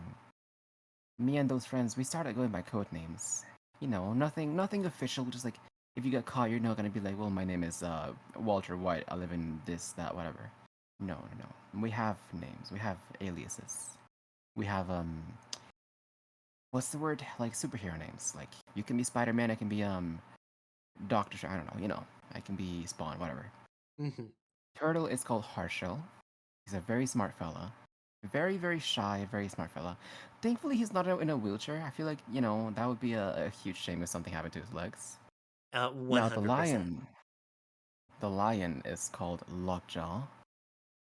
me and those friends we started going by code names. You know, nothing official. Just like if you get caught, you're not gonna be like, well, my name is Walter White. I live in this, that, whatever. No, no, no. We have names. We have aliases. We have what's the word? Like superhero names. Like you can be Spider Man. I can be Doctor. I don't know. You know, I can be Spawn. Whatever. Hmm. Turtle is called Harshal. He's a very smart fella. Very, very shy, very smart fella. Thankfully, he's not in a wheelchair. I feel like, that would be a huge shame if something happened to his legs. Now, 100%. the lion is called Lockjaw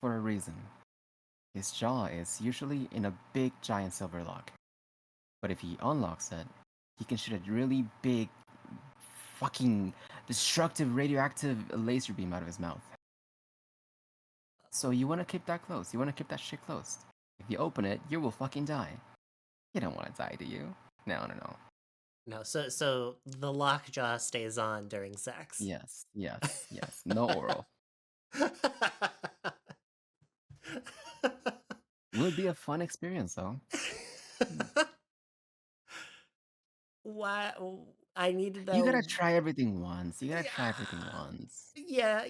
for a reason. His jaw is usually in a big, giant silver lock. But if he unlocks it, he can shoot a really big, fucking destructive radioactive laser beam out of his mouth. So you want to keep that close. You want to keep that shit closed. If you open it, you will fucking die. You don't want to die, do you? No, no, no. No, so the lockjaw stays on during sex. Yes, yes, yes. No oral. Would be a fun experience, though. Hmm. Why? I need to You gotta know. try everything once. You gotta try everything Yeah, once.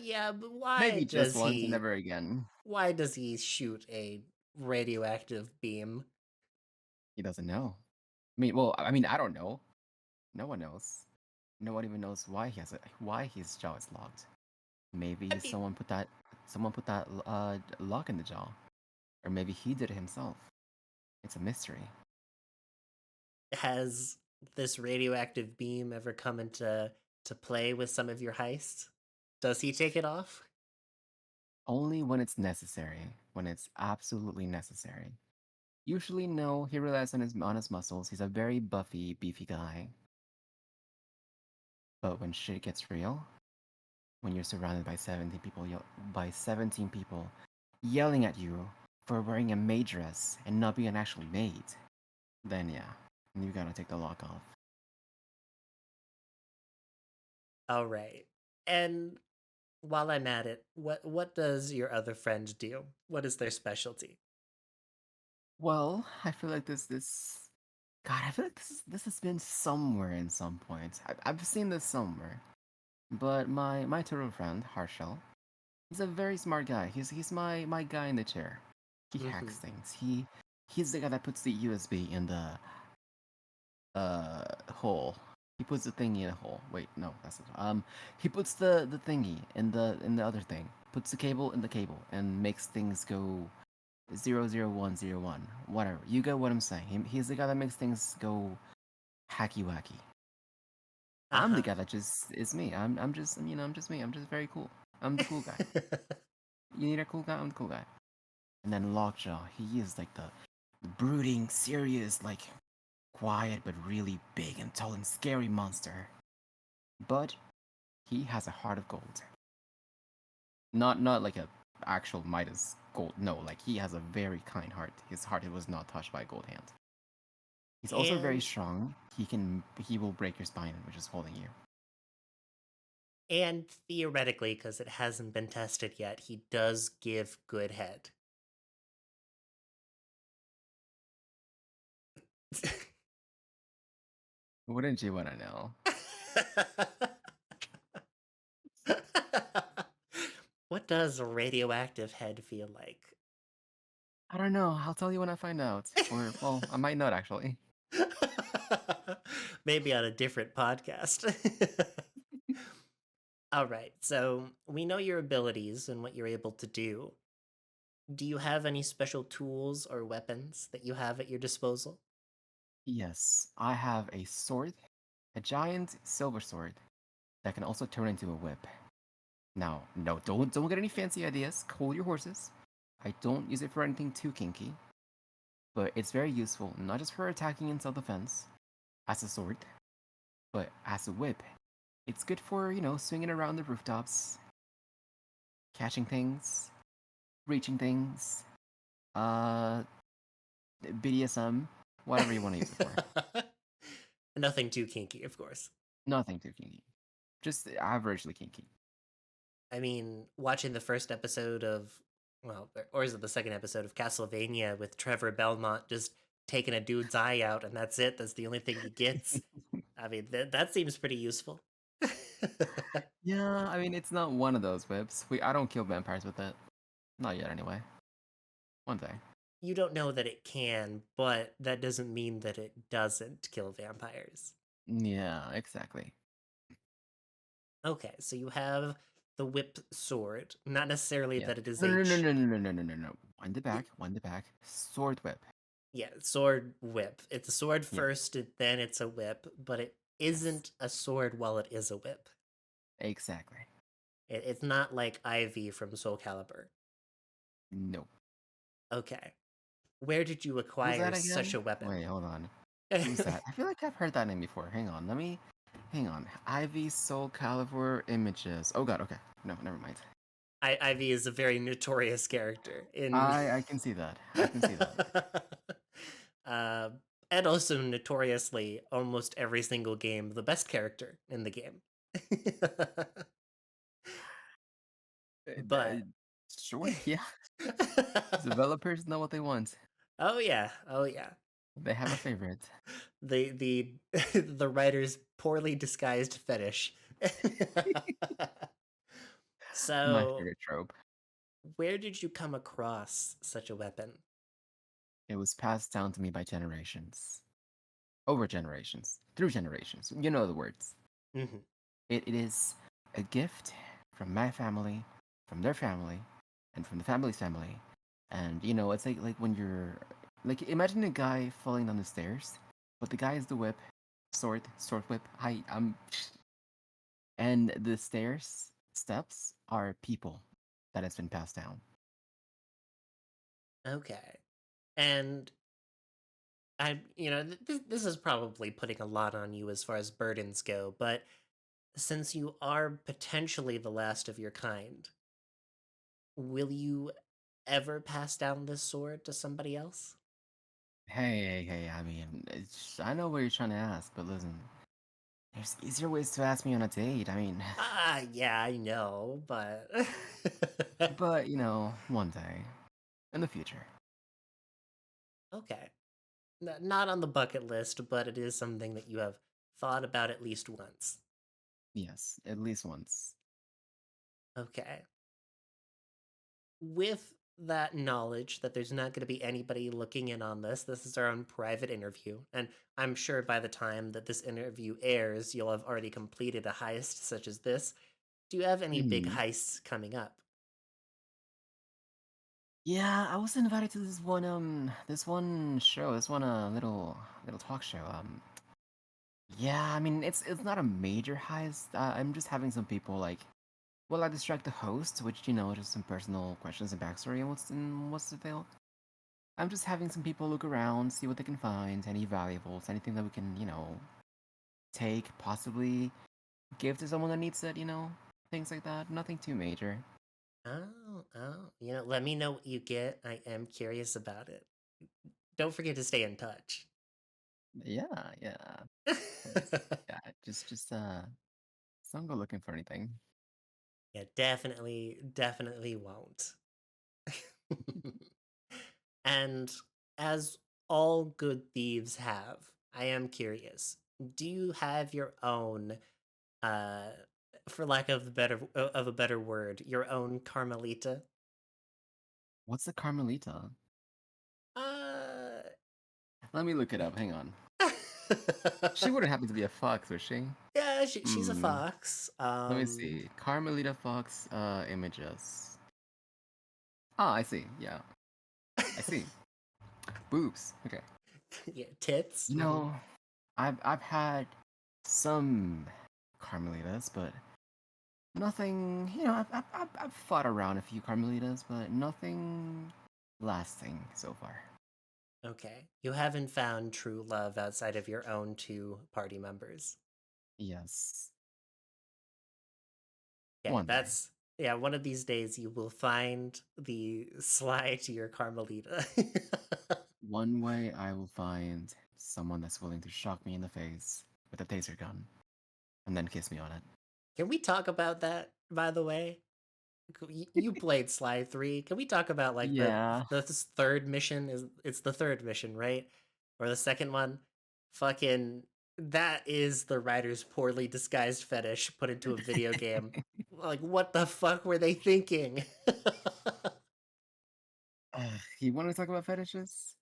yeah, but why Maybe just does once and he? never again. Why does he shoot a radioactive beam? He doesn't know. I mean, I don't know. No one knows. No one even knows why his jaw is locked. I Maybe mean, someone put that lock in the jaw, or maybe he did it himself. It's a mystery. has this radioactive beam ever come into to play with some of your heists? Does he take it off? Only when it's necessary, when it's absolutely necessary. Usually, no, he relies on his muscles. He's a very buffy, beefy guy. But when shit gets real, when you're surrounded by 17 people yelling at you for wearing a maid dress and not being an actual maid, then yeah, you gotta take the lock off. All right. And while I'm at it, what does your other friend do? What is their specialty? Well, I feel like God, I feel like this has been somewhere in some point. I've seen this somewhere. But my turtle friend Harshal, he's a very smart guy. He's my guy in the chair. He hacks Hmm. things. He's the guy that puts the USB in the hole. He puts the thingy in a hole. Wait, no, that's not. He puts the thingy in the other thing. Puts the cable in the cable and makes things go 00101. Whatever. You get what I'm saying. He's the guy that makes things go hacky wacky. I'm the Uh-huh. guy that just is me. I'm just I'm just me. I'm just very cool. I'm the cool guy. You need a cool guy. I'm the cool guy. And then Lockjaw, he is like the brooding, serious, like quiet but really big and tall and scary monster. But he has a heart of gold. Not like a actual Midas gold. No, like he has a very kind heart. His heart was not touched by a gold hand. He's also very and strong. He will break your spine, which is holding you. and theoretically, because it hasn't been tested yet, he does give good head. Wouldn't you want to know? What does a radioactive head feel like? I don't know. I'll tell you when I find out. Or well, I might not actually. Maybe on a different podcast. All right, so we know your abilities and what you're able to do. Do you have any special tools or weapons that you have at your disposal? Yes, I have a sword, a giant silver sword that can also turn into a whip. Now, no, don't get any fancy ideas. Hold your horses. I don't use it for anything too kinky, but it's very useful not just for attacking in self-defense as a sword, but as a whip. It's good for swinging around the rooftops, catching things, reaching things, uh, BDSM, whatever you want to use it for. Nothing too kinky, of course. Nothing too kinky, just averagely kinky. I mean, watching the first episode of, well, or is it the second episode of Castlevania with Trevor Belmont just taking a dude's eye out and that's it? That's the only thing he gets. I mean, that seems pretty useful. Yeah, I mean it's not one of those whips. I don't kill vampires with it. Not yet, anyway. One day. You don't know that it can, but that doesn't mean that it doesn't kill vampires. Yeah, exactly. Okay, so you have the whip sword. Not necessarily Yeah. that it is No, a no, no, no, no, no, no, no, no, no. Wind it back. Wind it back. Sword whip. yeah, sword whip. It's a sword Yeah, first, then it's a whip, but it yes. isn't a sword while it is a whip. Exactly. It's not like Ivy from Soul Calibur. Nope. Okay. Where did you Who's acquire that such again? a weapon? Wait, hold on. Who's that? I feel like I've heard that name before. Hang on. Hang on. Ivy Soul Calibur images. Oh god. Okay. No, never mind. Ivy is a very notorious character in. I can see that. I can see that. uh, and also notoriously, almost every single game, the best character in the game. Uh, But sure. Yeah. Developers know what they want. oh yeah, oh yeah. They have a favorite. The the writer's poorly disguised fetish. My So, favorite trope. where did you come across such a weapon? It was passed down to me by generations. Over generations. Through generations. You know the words. Mhm. It is a gift from my family, from their family, and from the family's family. And it's like when you're like imagine a guy falling down the stairs, but the guy is the whip, sword whip. I'm and the stairs steps are people that has been passed down. Okay. And this is probably putting a lot on you as far as burdens go, but since you are potentially the last of your kind, will you ever pass down this sword to somebody else? Hey, I mean, I know what you're trying to ask, but listen, there's easier ways to ask me on a date. I mean, Ah, yeah, I know, but but one day in the future. okay. Not on the bucket list, but it is something that you have thought about at least once. Yes, at least once. Okay. With that knowledge that there's not going to be anybody looking in on this is our own private interview. And I'm sure by the time that this interview airs, you'll have already completed a heist such as this. Do you have any big Hmm. heists coming up? Yeah, I was invited to this one show, this one little talk show. Yeah, I mean, it's not a major heist. I'm just having some people like, well, I distract the host, which just some personal questions and backstory and what's the deal. I'm just having some people look around, see what they can find, any valuables, anything that we can, take, possibly give to someone that needs it, things like that. Nothing too major. Let me know what you get. I am curious about it. Don't forget to stay in touch. Yeah, yeah. Yeah, just don't go looking for anything. Yeah, definitely won't. And as all good thieves have, I am curious. Do you have your own, uh, for lack of a better word, your own Carmelita? What's the Carmelita? Uh, Let me look it up. Hang on. She wouldn't happen to be a fox, would she? yeah, she's a Hmm. fox. Let me see. Carmelita Fox images. Ah, I see. Yeah. I see. Boobs. Okay. Yeah, tits. You know, I've had some Carmelitas, but nothing. I've fought around a few Carmelitas, but nothing lasting so far. Okay, you haven't found true love outside of your own two party members. Yes. Okay, One day. that's yeah. One of these days, you will find the slide to your Carmelita. One way I will find someone that's willing to shock me in the face with a taser gun and then kiss me on it. Can we talk about that? By the way, you played Sly 3. Can we talk about like Yeah. the third mission? It's the third mission, right? Or the second one? Fucking that is the writer's poorly disguised fetish put into a video game. Like what the fuck were they thinking? You want to talk about fetishes?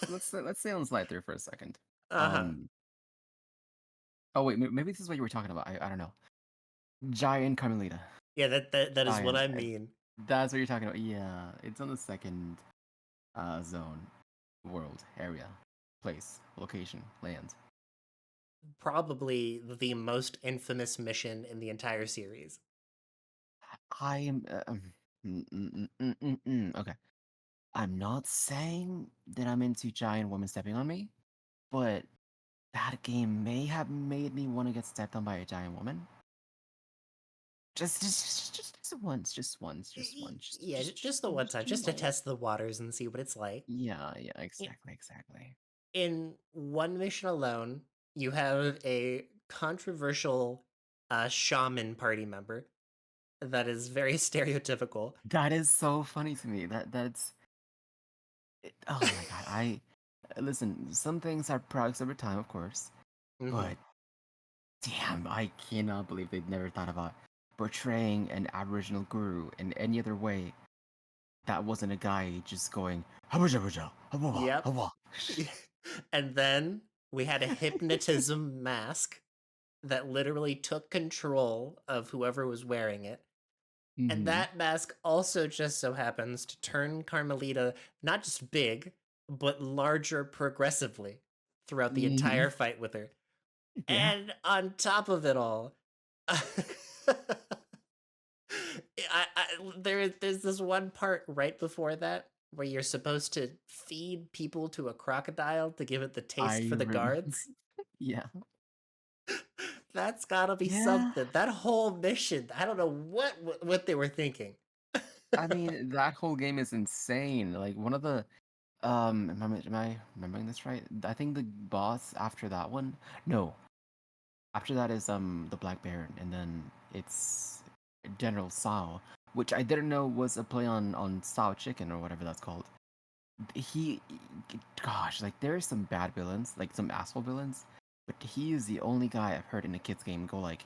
Let's stay on slide 3 for a second. Uh-huh. Um. Oh wait, maybe this is what you were talking about. I don't know. Giant Carmelita. Yeah, that is what Giant. I mean. That's what you're talking about. Yeah, it's on the second zone, world, area, place, location, land. Probably the most infamous mission in the entire series. I am. Okay. I'm not saying that I'm into giant women stepping on me, but that game may have made me want to get stepped on by a giant woman. Just once, just once, just once, Yeah, just the one time, just to test the waters and see what it's like. Yeah, yeah, Y- exactly, exactly. In one mission alone, you have a controversial shaman party member that is very stereotypical. That is so funny to me. Oh my god. I listen. Some things are products over time, of course, Hmm. but damn, I cannot believe they've never thought about portraying an Aboriginal guru in any other way that wasn't a guy just going "Habaja, habawa, Yep. hawa." And then we had a hypnotism mask that literally took control of whoever was wearing it. And Mm-hmm. that mask also just so happens to turn Carmelita not just big, but larger progressively throughout the Mm-hmm. entire fight with her. Yeah. And on top of it all, there's this one part right before that where you're supposed to feed people to a crocodile to give it the taste I for the remember. guards. Yeah. That's gotta be Yeah. something. That whole mission, I don't know what they were thinking. I mean, that whole game is insane. Like one of the am I remembering this right? I think the boss after that one. No, after that is the Black Baron, and then it's General Sao, which I didn't know was a play on Sao Chicken or whatever that's called. He, gosh, like there are some bad villains, like some asshole villains, but he is the only guy I've heard in a kids game go like,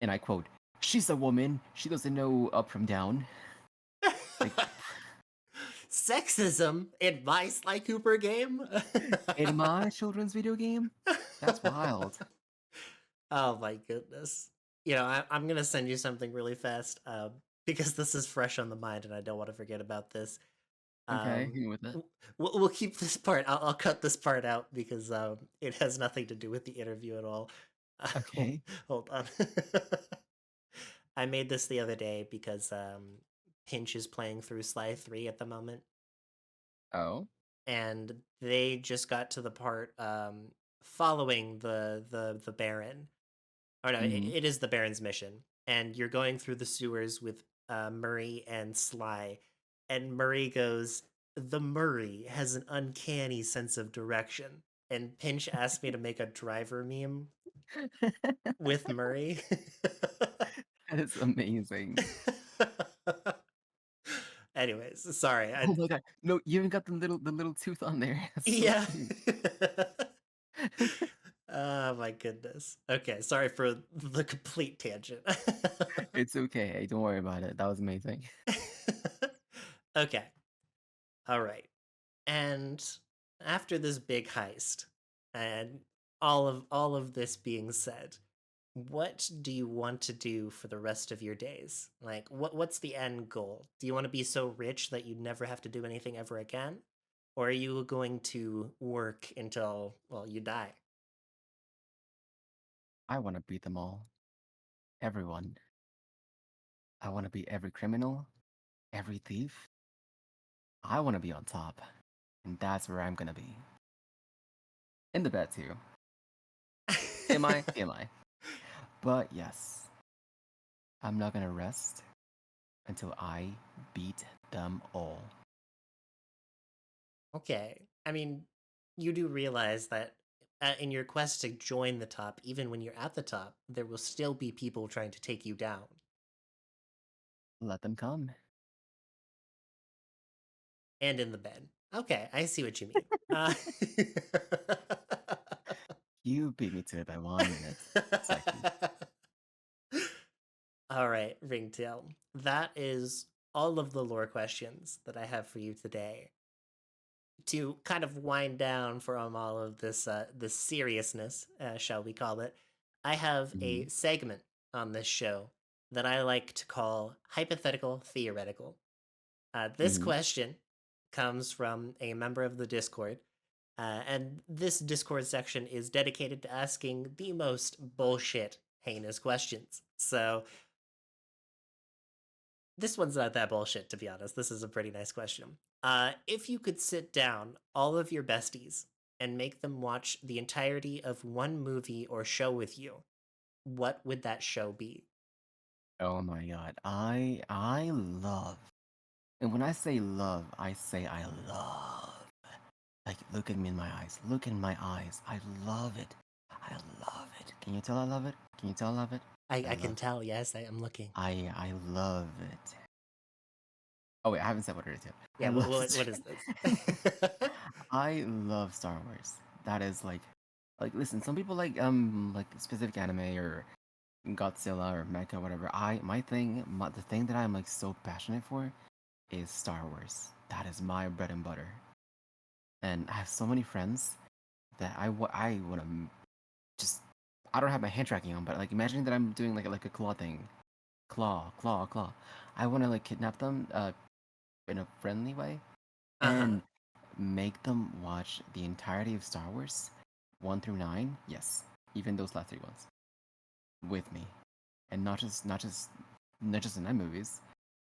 and I quote, "She's a woman. She doesn't know up from down." Like Sexism in my Sly Cooper game? in my children's video game, that's wild. Oh my goodness. I'm going to send you something really fast because this is fresh on the mind and I don't want to forget about this. Okay, Um, hit me with it. we'll keep this part. I'll cut this part out because it has nothing to do with the interview at all. Okay. Hold on. I made this the other day because Pinch is playing through Sly 3 at the moment, Oh. and they just got to the part following the Baron. Oh no, Mm-hmm. it is the Baron's mission, and you're going through the sewers with Murray and Sly, and Murray goes, "The Murray has an uncanny sense of direction." And Pinch asked me to make a driver meme with Murray. That is amazing. Anyways, sorry. Oh my god. No, you even got the little tooth on there. That's so Yeah. cute. Oh my goodness. Okay, sorry for the complete tangent. It's okay. Don't worry about it. That was amazing. Okay. All right. And after this big heist and all of this being said, what do you want to do for the rest of your days? Like what's the end goal? Do you want to be so rich that you never have to do anything ever again? Or are you going to work until, well, you die? I want to beat them all. Everyone. I want to beat every criminal, every thief. I want to be on top. And that's where I'm gonna be. In the bed too. TMI, TMI. But yes, I'm not gonna rest until I beat them all. Okay. I mean, you do realize that in your quest to join the top, even when you're at the top, there will still be people trying to take you down. Let them come. And in the bed. Okay, I see what you mean. You beat me to it by 1 minute. Second. All right, Ringtail. That is all of the lore questions that I have for you today. To kind of wind down from all of this seriousness, shall we call it, I have Mhm. a segment on this show that I like to call hypothetical theoretical. This Mhm. question comes from a member of the Discord, and this Discord section is dedicated to asking the most bullshit, heinous questions. So this one's not that bullshit, to be honest. This is a pretty nice question. If you could sit down all of your besties and make them watch the entirety of one movie or show with you, what would that show be? Oh my god. I love. And when I say love, I say I love. Like look at me in my eyes. Look in my eyes. I love it. I love it. Can you tell I love it? Can you tell I love it? I I love can it. tell, yes, I am looking. I love it. Oh wait, I haven't said what it is yet. I Yeah, love what is it. this? I love Star Wars. That is like listen, some people like specific anime or Godzilla or mecha whatever. The thing that I'm like so passionate for is Star Wars. That is my bread and butter. And I have so many friends that I want to just I don't have my hand tracking on, but like imagine that I'm doing like a claw thing. Claw. I want to like kidnap them in a friendly way Uh-huh. and make them watch the entirety of Star Wars, 1 through 9. Yes, even those last 3 ones with me, and not just the 9 movies.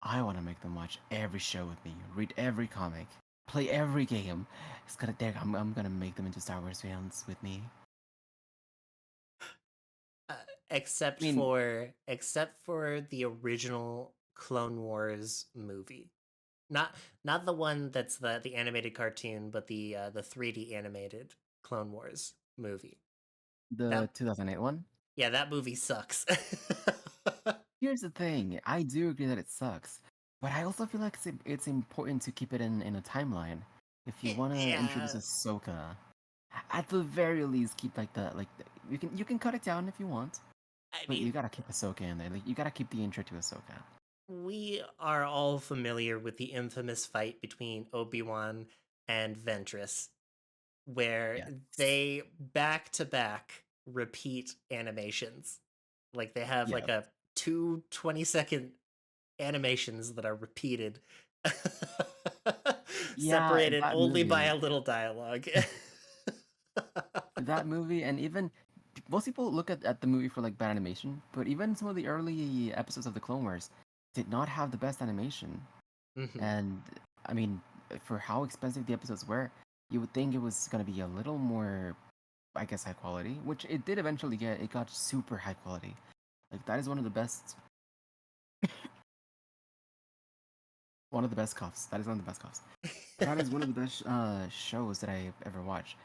I want to make them watch every show with me, read every comic, play every game. I'm gonna make them into Star Wars fans with me. Uh, I mean, except for the original Clone Wars movie. Not not the one that's the animated cartoon, but the 3D animated Clone Wars movie. the That 2008 one. yeah, that movie sucks. Here's the thing. I do agree that it sucks, but I also feel like it's important to keep it in a timeline. If you want to introduce Yeah, Ahsoka, at the very least, keep you can cut it down if you want, I but you mean, gotta keep Ahsoka in there. Like you gotta keep the intro to Ahsoka. we are all familiar with the infamous fight between Obi-Wan and Ventress, where Yes. they back to back repeat animations. Like they have Yeah. like a 2 20-second animations that are repeated. Yeah, separated that only by movie. a little dialogue. That movie, and even most people look at the movie for like bad animation, but even some of the early episodes of the Clone Wars did not have the best animation. Hmm. And I mean, for how expensive the episodes were, you would think it was gonna be a little more, I guess, high quality, which it did eventually get. It got super high quality. Like that is one of the best coughs. That is one of the best coughs. That is one of the best shows that I've ever watched.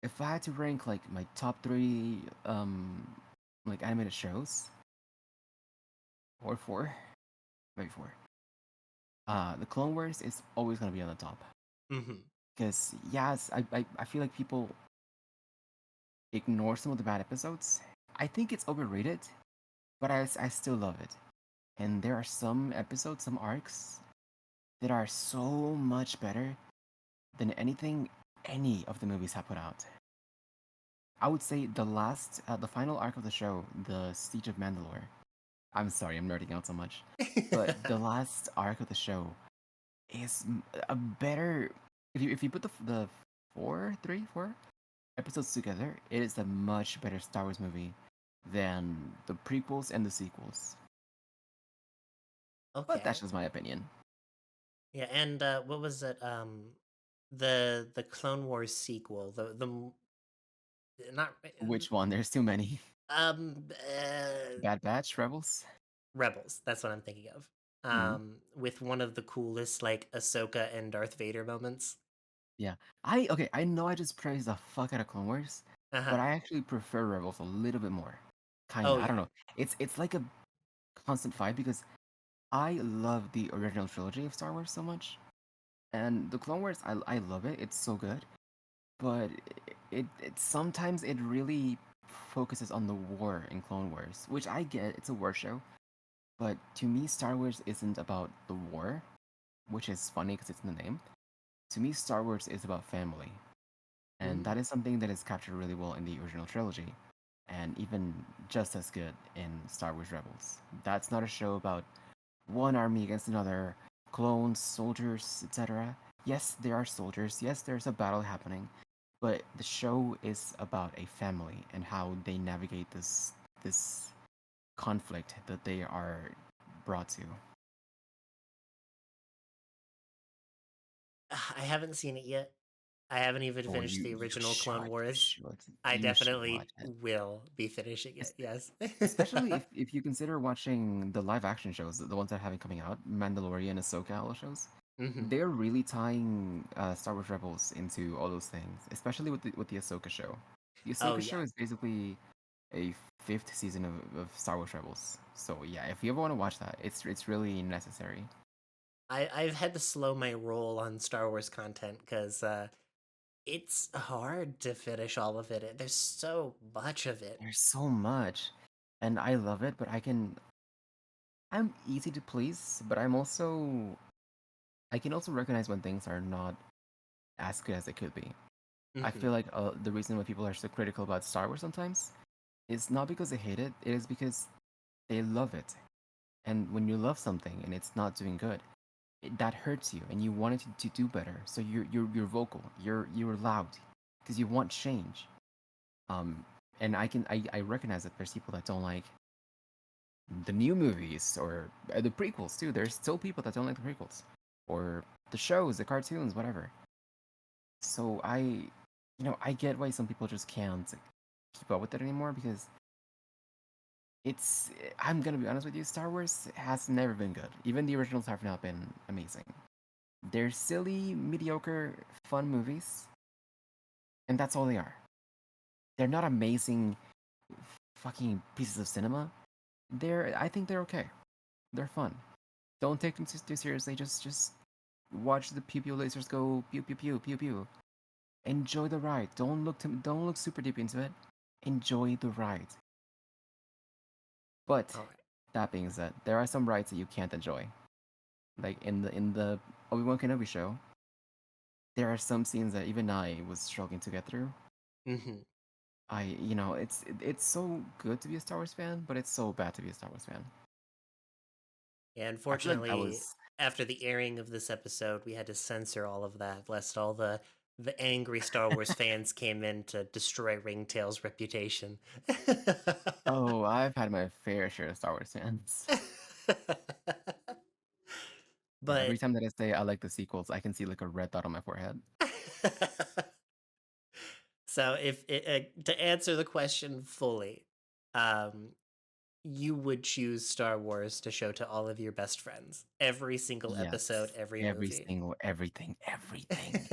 If I had to rank like my top three like animated shows, or four, maybe four. The Clone Wars is always gonna be on the top Hmm. because yes, I feel like people ignore some of the bad episodes. I think it's overrated, but I still love it. And there are some episodes, some arcs that are so much better than anything any of the movies have put out. I would say the final arc of the show, the Siege of Mandalore. I'm sorry, I'm nerding out so much, but the last arc of the show is a better. If you put the four episodes together, it is a much better Star Wars movie than the prequels and the sequels. But that's Okay. just my opinion. Yeah, and what was it? The Clone Wars sequel, not Which one? There's too many. um uh, Bad Batch, Rebels. Rebels. That's what I'm thinking of. Mm, With one of the coolest like Ahsoka and Darth Vader moments. yeah. Okay. I know I just praised the fuck out of Clone Wars, Uh but huh. I actually prefer Rebels a little bit more. Oh Kinda. I don't yeah. know. It's like a constant fight because I love the original trilogy of Star Wars so much, and the Clone Wars I love it. It's so good, but it sometimes it really focuses on the war in Clone Wars, which I get. It's a war show, but to me, Star Wars isn't about the war, which is funny because it's in the name. To me, Star Wars is about family, and that Mm. is something that is captured really well in the original trilogy, and even just as good in Star Wars Rebels. That's not a show about one army against another, clones, soldiers, etc. Yes, there are soldiers. Yes, there's a battle happening, but the show is about a family and how they navigate this conflict that they are brought to. I haven't seen it yet. I haven't even Oh, finished the you original Clone should Wars. I you should watch definitely it. will be finishing it. Es- Yes. Especially if you consider watching the live action shows, the ones that have been coming out, Mandalorian, Ahsoka, all those shows. Hmm. They're really tying Star Wars Rebels into all those things, especially with the Ahsoka show. The Oh Ahsoka show yeah. is basically a fifth season of Star Wars Rebels. So yeah, if you ever want to watch that, it's really necessary. I've had to slow my roll on Star Wars content because it's hard to finish all of it. There's so much of it. There's so much, and I love it. But I'm easy to please, but I can also recognize when things are not as good as they could be. I Hmm. feel like the reason why people are so critical about Star Wars sometimes is not because they hate it. It is because they love it. And when you love something and it's not doing good, that hurts you, and you want it to do better. So you're vocal. You're loud because you want change. Um, and I recognize that there's people that don't like the new movies or the prequels too. There's still people that don't like the prequels or the shows, the cartoons, whatever. So I get why some people just can't keep up with it anymore because it's. I'm gonna be honest with you, Star Wars has never been good. Even the originals have not been amazing. They're silly, mediocre, fun movies, and that's all they are. They're not amazing, fucking pieces of cinema. I think they're okay. They're fun. Don't take them too seriously. Just watch the pew pew lasers go pew pew pew pew pew. Enjoy the ride. Don't look super deep into it. Enjoy the ride. But All right. that being said, there are some rides that you can't enjoy. Like in the Obi-Wan Kenobi show, there are some scenes that even I was struggling to get through. Hmm. It's so good to be a Star Wars fan, but it's so bad to be a Star Wars fan. Yeah, I feel like that unfortunately, was. after the airing of this episode, we had to censor all of that, lest all the angry Star Wars fans came in to destroy Ringtail's reputation. Oh, I've had my fair share of Star Wars fans. Yeah, every But time that I say I like the sequels, I can see like a red dot on my forehead. so if to answer the question fully, um, you would choose Star Wars to show to all of your best friends. Every single episode, Yes. every Every movie. single, everything, everything. Even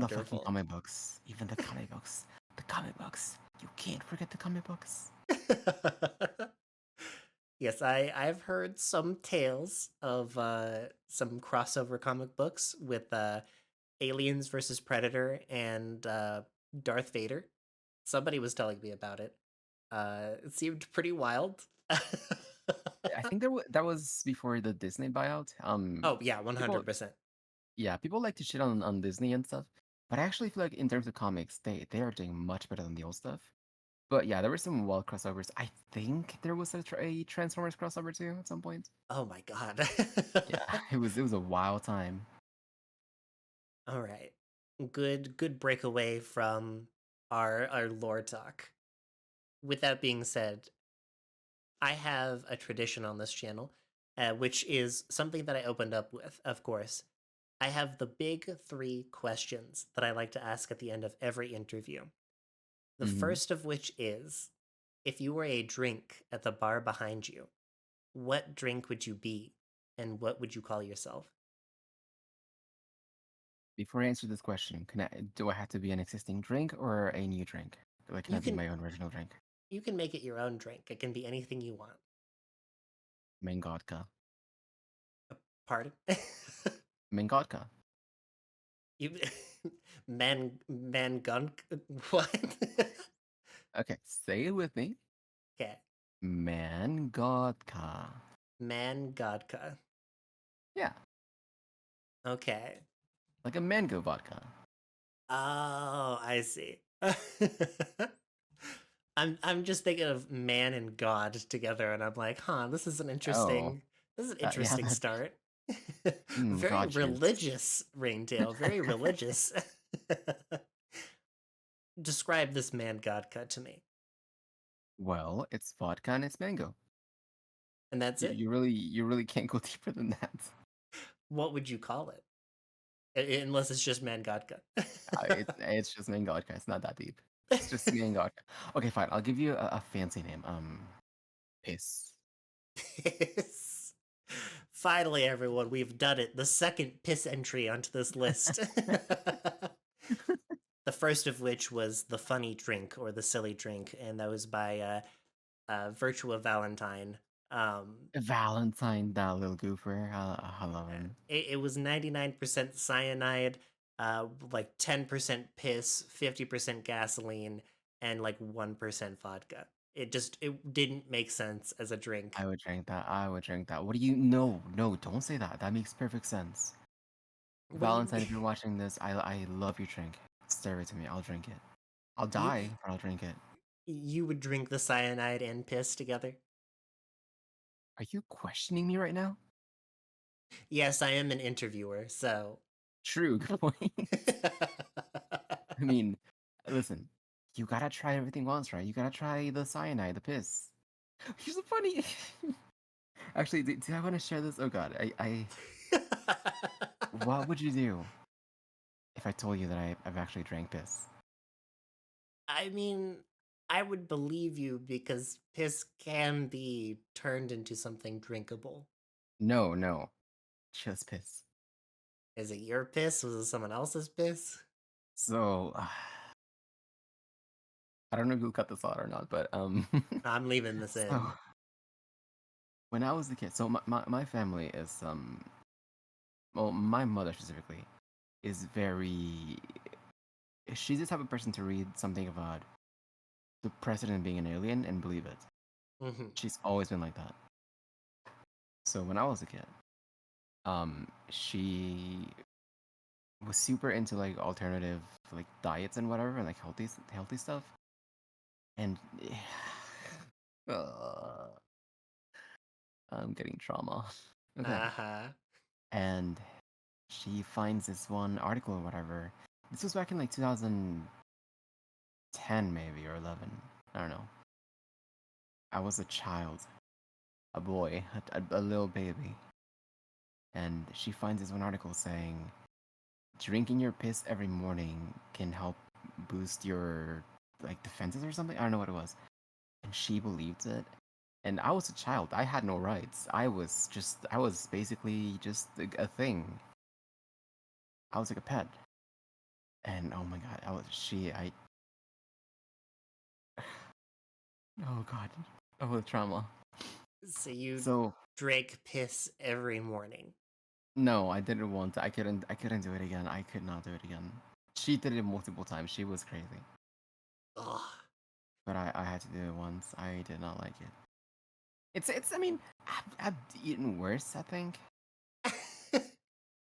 the fucking Wonderful. comic books. Even the comic books. The comic books. You can't forget the comic books. Yes, I've heard some tales of some crossover comic books with Aliens versus Predator and Darth Vader. Somebody was telling me about it. It seemed pretty wild. I think that was before the Disney buyout. Oh yeah, People, 100%. yeah, people like to shit on Disney and stuff, but I actually feel like in terms of comics, they are doing much better than the old stuff. But yeah, there were some wild crossovers. I think there was a Transformers crossover too at some point. Oh my god. Yeah, it was a wild time. All right. Good breakaway from our lore talk. With that being said, I have a tradition on this channel, which is something that I opened up with, of course. I have the big three questions that I like to ask at the end of every interview. The Hmm. first of which is, if you were a drink at the bar behind you, what drink would you be and what would you call yourself? Before I answer this question, do I have to be an existing drink or a new drink? Like, can I You be can my own original drink? you can make it your own drink. It can be anything you want. Mangotka. Pardon? Mangotka. You man gun what? Okay, say it with me. Okay. Mangotka. Man Godka. Yeah, Okay. like a mango vodka. Oh, I see. I'm just thinking of man and God together, and I'm like, huh, Oh, this is an yeah, interesting start. Very got you. religious, Ringtail. Very religious. Describe this man God cut to me. Well, it's vodka and it's mango. And that's You, it. you really can't go deeper than that. What would you call it? Unless it's just man God cut. It's just mango vodka. It's not that deep. It's just mango vodka. Okay, fine. I'll give you a fancy name. Piss. Piss. Finally, everyone, we've done it. The second piss entry onto this list. The first of which was the funny drink or the silly drink, and that was by Virtua Valentine. Valentine, that little goofer. I love him. It was 99% cyanide, like 10% piss, 50% gasoline, and like 1% vodka. It didn't make sense as a drink. I would drink that. I would drink that. What do you? No, no, don't say that. That makes perfect sense. What do you Valentine, mean? if you're watching this, I love your drink. Stir it to me. I'll drink it. I'll You die, but I'll drink it. you would drink the cyanide and piss together? Are you questioning me right now? Yes, I am an interviewer, so True, good point. I mean, listen, you gotta try everything once, right? You gotta try the cyanide, the piss. Here's a funny. Actually, do I want to share this? Oh God, what would you do if I told you that I've actually drank piss? I mean, I would believe you because piss can be turned into something drinkable. No, no, just piss. Is it your piss? Was it someone else's piss? So, I don't know if you'll cut this out or not, but I'm leaving this so in. when I was a kid, so my family is well, my mother specifically is very. She's the type of person to read something about the president being an alien and believe it. Hmm. She's always been like that. So when I was a kid, she was super into like alternative like diets and whatever and like healthy stuff. And uh, I'm getting trauma. Okay. Uh-huh. And she finds this one article or whatever. This was back in like 2010 maybe or 11. I don't know. I was a child, a boy, a little baby. And she finds this one article saying drinking your piss every morning can help boost your like defenses or something. I don't know what it was. And she believed it. And I was a child. I had no rights. I was basically just a thing. I was like a pet. And oh my god, oh god, oh the trauma. So you So drank piss every morning. no, I didn't want to. I couldn't do it again. I could not do it again. She did it multiple times. She was crazy. Ugh. But I had to do it once. I did not like it. I mean, I've eaten worse, I think.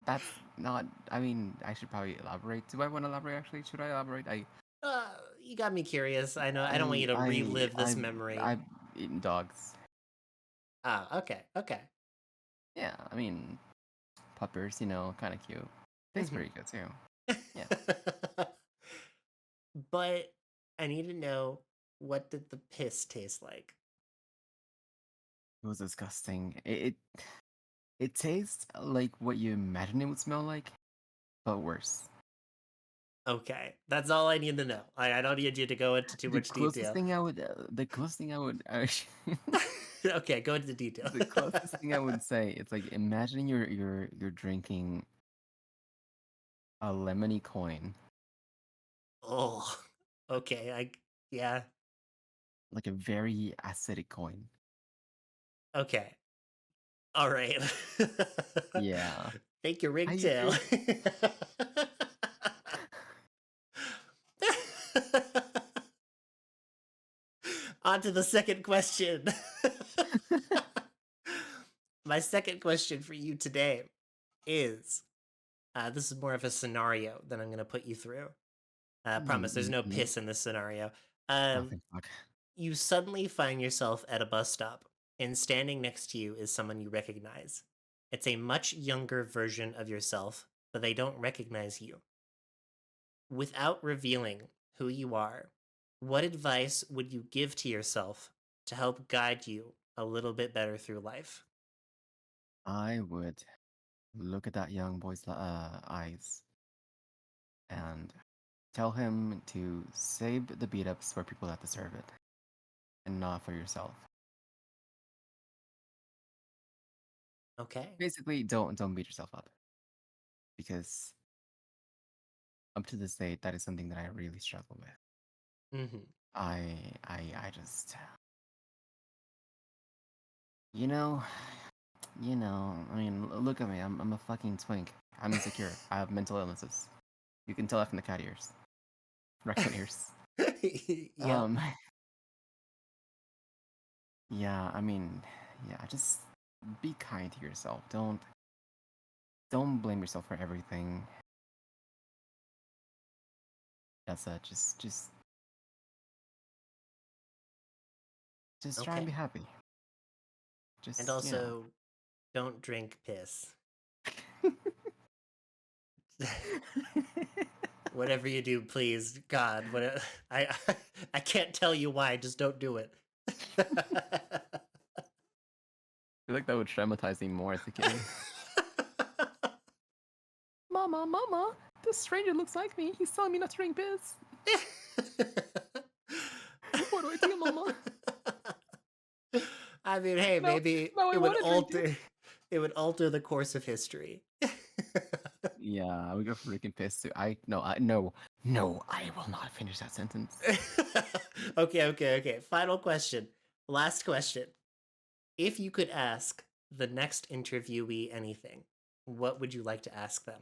That's not I mean, I should probably elaborate. Do I want to elaborate actually? Should I elaborate? You got me curious. I know I don't want you to relive this memory. I've eaten dogs. Ah, okay, okay. Yeah, I mean, puppers, kind of cute. Tastes Mhm. pretty good too. Yeah. But I need to know, what did the piss taste like? It was disgusting. It tastes like what you imagine it would smell like, but worse. Okay, that's all I need to know. I don't need you to go into too much detail. The closest thing I would, Okay, go into detail. the closest thing I would say, it's like imagine you're drinking a lemony coin, Oh, okay. Yeah. like a very acidic coin. Okay. All right. Yeah. Thank you, How you Ringtail. feel? On to the second question. My second question for you today is this is more of a scenario that I'm going to put you through. Promise, there's no Mm-hmm. piss in this scenario. Oh, Um, thank fuck. you suddenly find yourself at a bus stop, and standing next to you is someone you recognize. It's a much younger version of yourself, but they don't recognize you. Without revealing who you are, what advice would you give to yourself to help guide you a little bit better through life? I would look at that young boy's eyes and tell him to save the beat ups for people that deserve it and not for yourself. Okay. Basically, don't beat yourself up because up to this day, that is something that I really struggle with. Hmm. I just, you know, I mean, look at me. I'm a fucking twink. I'm insecure. I have mental illnesses. You can tell that from the cat ears, raccoon ears. Yep. Um, yeah, I mean, yeah, just be kind to yourself. Don't blame yourself for everything. That's just try and be Okay. happy. And Just, also, don't drink piss. Whatever you do, please, God, what I I can't tell you why. Just don't do it. feel like that would traumatize me more as a kid. Mama, mama, this stranger looks like me. He's telling me not to drink piss. What do I do, mama? I mean, hey, No, maybe no, I want to drink it. it would alter the course of history. Yeah, I would go for freaking piss too. No, I will not finish that sentence. Okay. Final question. Last question. If you could ask the next interviewee anything, what would you like to ask them?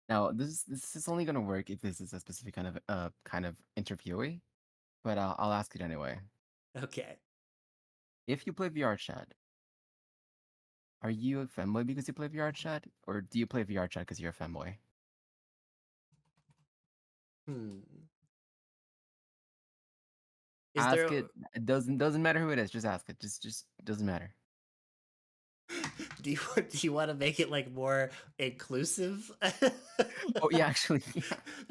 Now, this is only gonna work if this is a specific kind of interviewee, but I'll ask it anyway. Okay. If you play VR chat, are you a femboy because you play VR chat, or do you play VR chat because you're a femboy? Hmm. Is there Ask it. It doesn't matter who it is. Just ask it. Just doesn't matter. do you want to make it like more inclusive? Oh yeah, actually, yeah.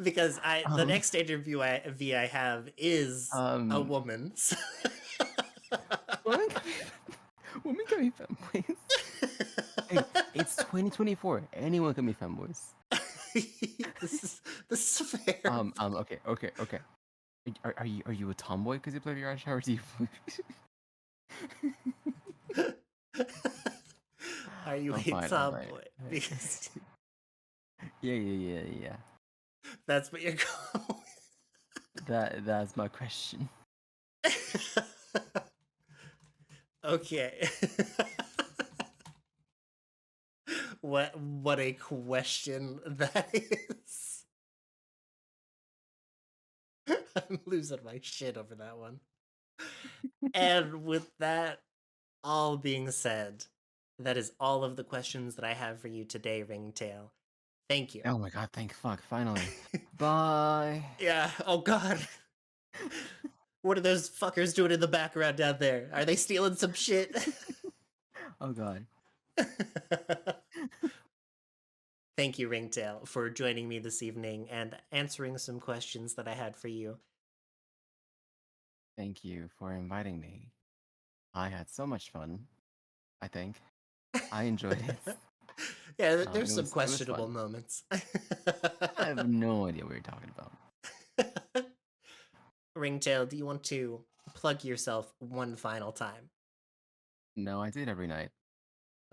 Because the Um, next interview I have is a um, woman. women can be, women can be fanboys. Hey, it's 2024. Anyone can be fanboys. This is fair. Okay, okay, okay. Are you a tomboy because you play VR shower? Do you? Are you I'm a fine. I'm fine. tomboy? Because Yeah, yeah, yeah, yeah. that's what you're going. That's my question. Okay. What a question that is. I'm losing my shit over that one. And with that all being said, that is all of the questions that I have for you today, Ringtail. Thank you. Oh my god! Thank fuck! Finally. Bye. Yeah, oh god. What are those fuckers doing in the background down there? Are they stealing some shit? Oh god. Thank you, Ringtail, for joining me this evening and answering some questions that I had for you. Thank you for inviting me. I had so much fun. I think I enjoyed it. Yeah, there's It some was questionable fun. moments. I have no idea what you're talking about. Ringtail, do you want to plug yourself one final time? No, I do it every night.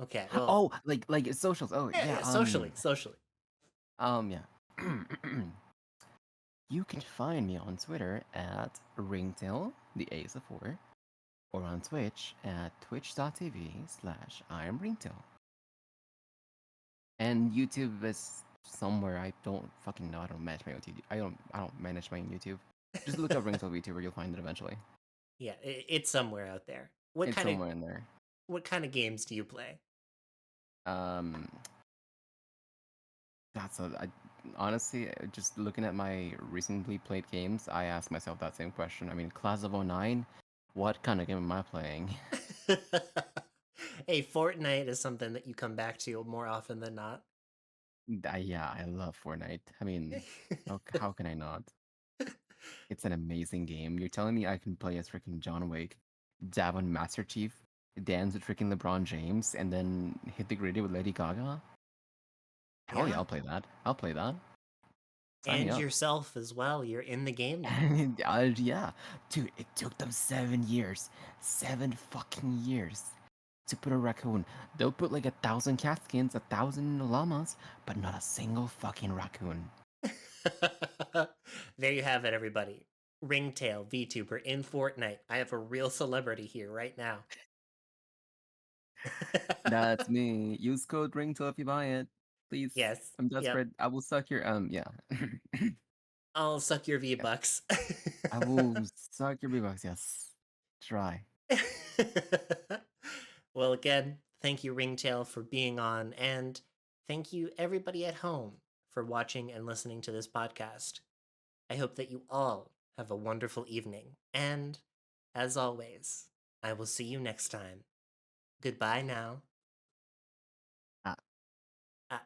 Okay, well, Oh, like socials. Oh yeah, yeah. yeah, socially, socially. Yeah. You can find me on Twitter at Ringtail, the A is a 4, or on Twitch at twitch.tv/IamRingtail. And YouTube is somewhere I don't fucking know. I don't manage my own YouTube. I don't manage my own YouTube. Just look up Ringtail VTuber, you'll find it eventually. Yeah, it's somewhere out there. It's somewhere in there. What kind of games do you play? Um, that's a. Honestly, just looking at my recently played games, I ask myself that same question. I mean, Class of '09, what kind of game am I playing? Hey, Fortnite is something that you come back to more often than not. Yeah, I love Fortnite. I mean, how can I not? It's an amazing game. You're telling me I can play as freaking John Wick, dab on Master Chief, dance with freaking LeBron James, and then hit the gritty with Lady Gaga? Hell yeah, Yeah, I'll play that. I'll play that. Sign me and up. yourself as well. You're in the game now. Yeah. Dude, it took them 7 years. 7 fucking years to put a raccoon. They'll put like 1,000 cat skins, 1,000 llamas, but not a single fucking raccoon. There you have it, everybody. Ringtail VTuber in Fortnite. I have a real celebrity here right now. That's me. Use code RINGTAIL if you buy it. Please. Yes. I'm Yep. desperate. I will suck your yeah. I'll suck your V Yeah. bucks. I will suck your V-Bucks, yes. Try. Well, again, thank you, Ringtail, for being on, and thank you, everybody at home, for watching and listening to this podcast. I hope that you all have a wonderful evening, and as always, I will see you next time. Goodbye now. Ah. Ah.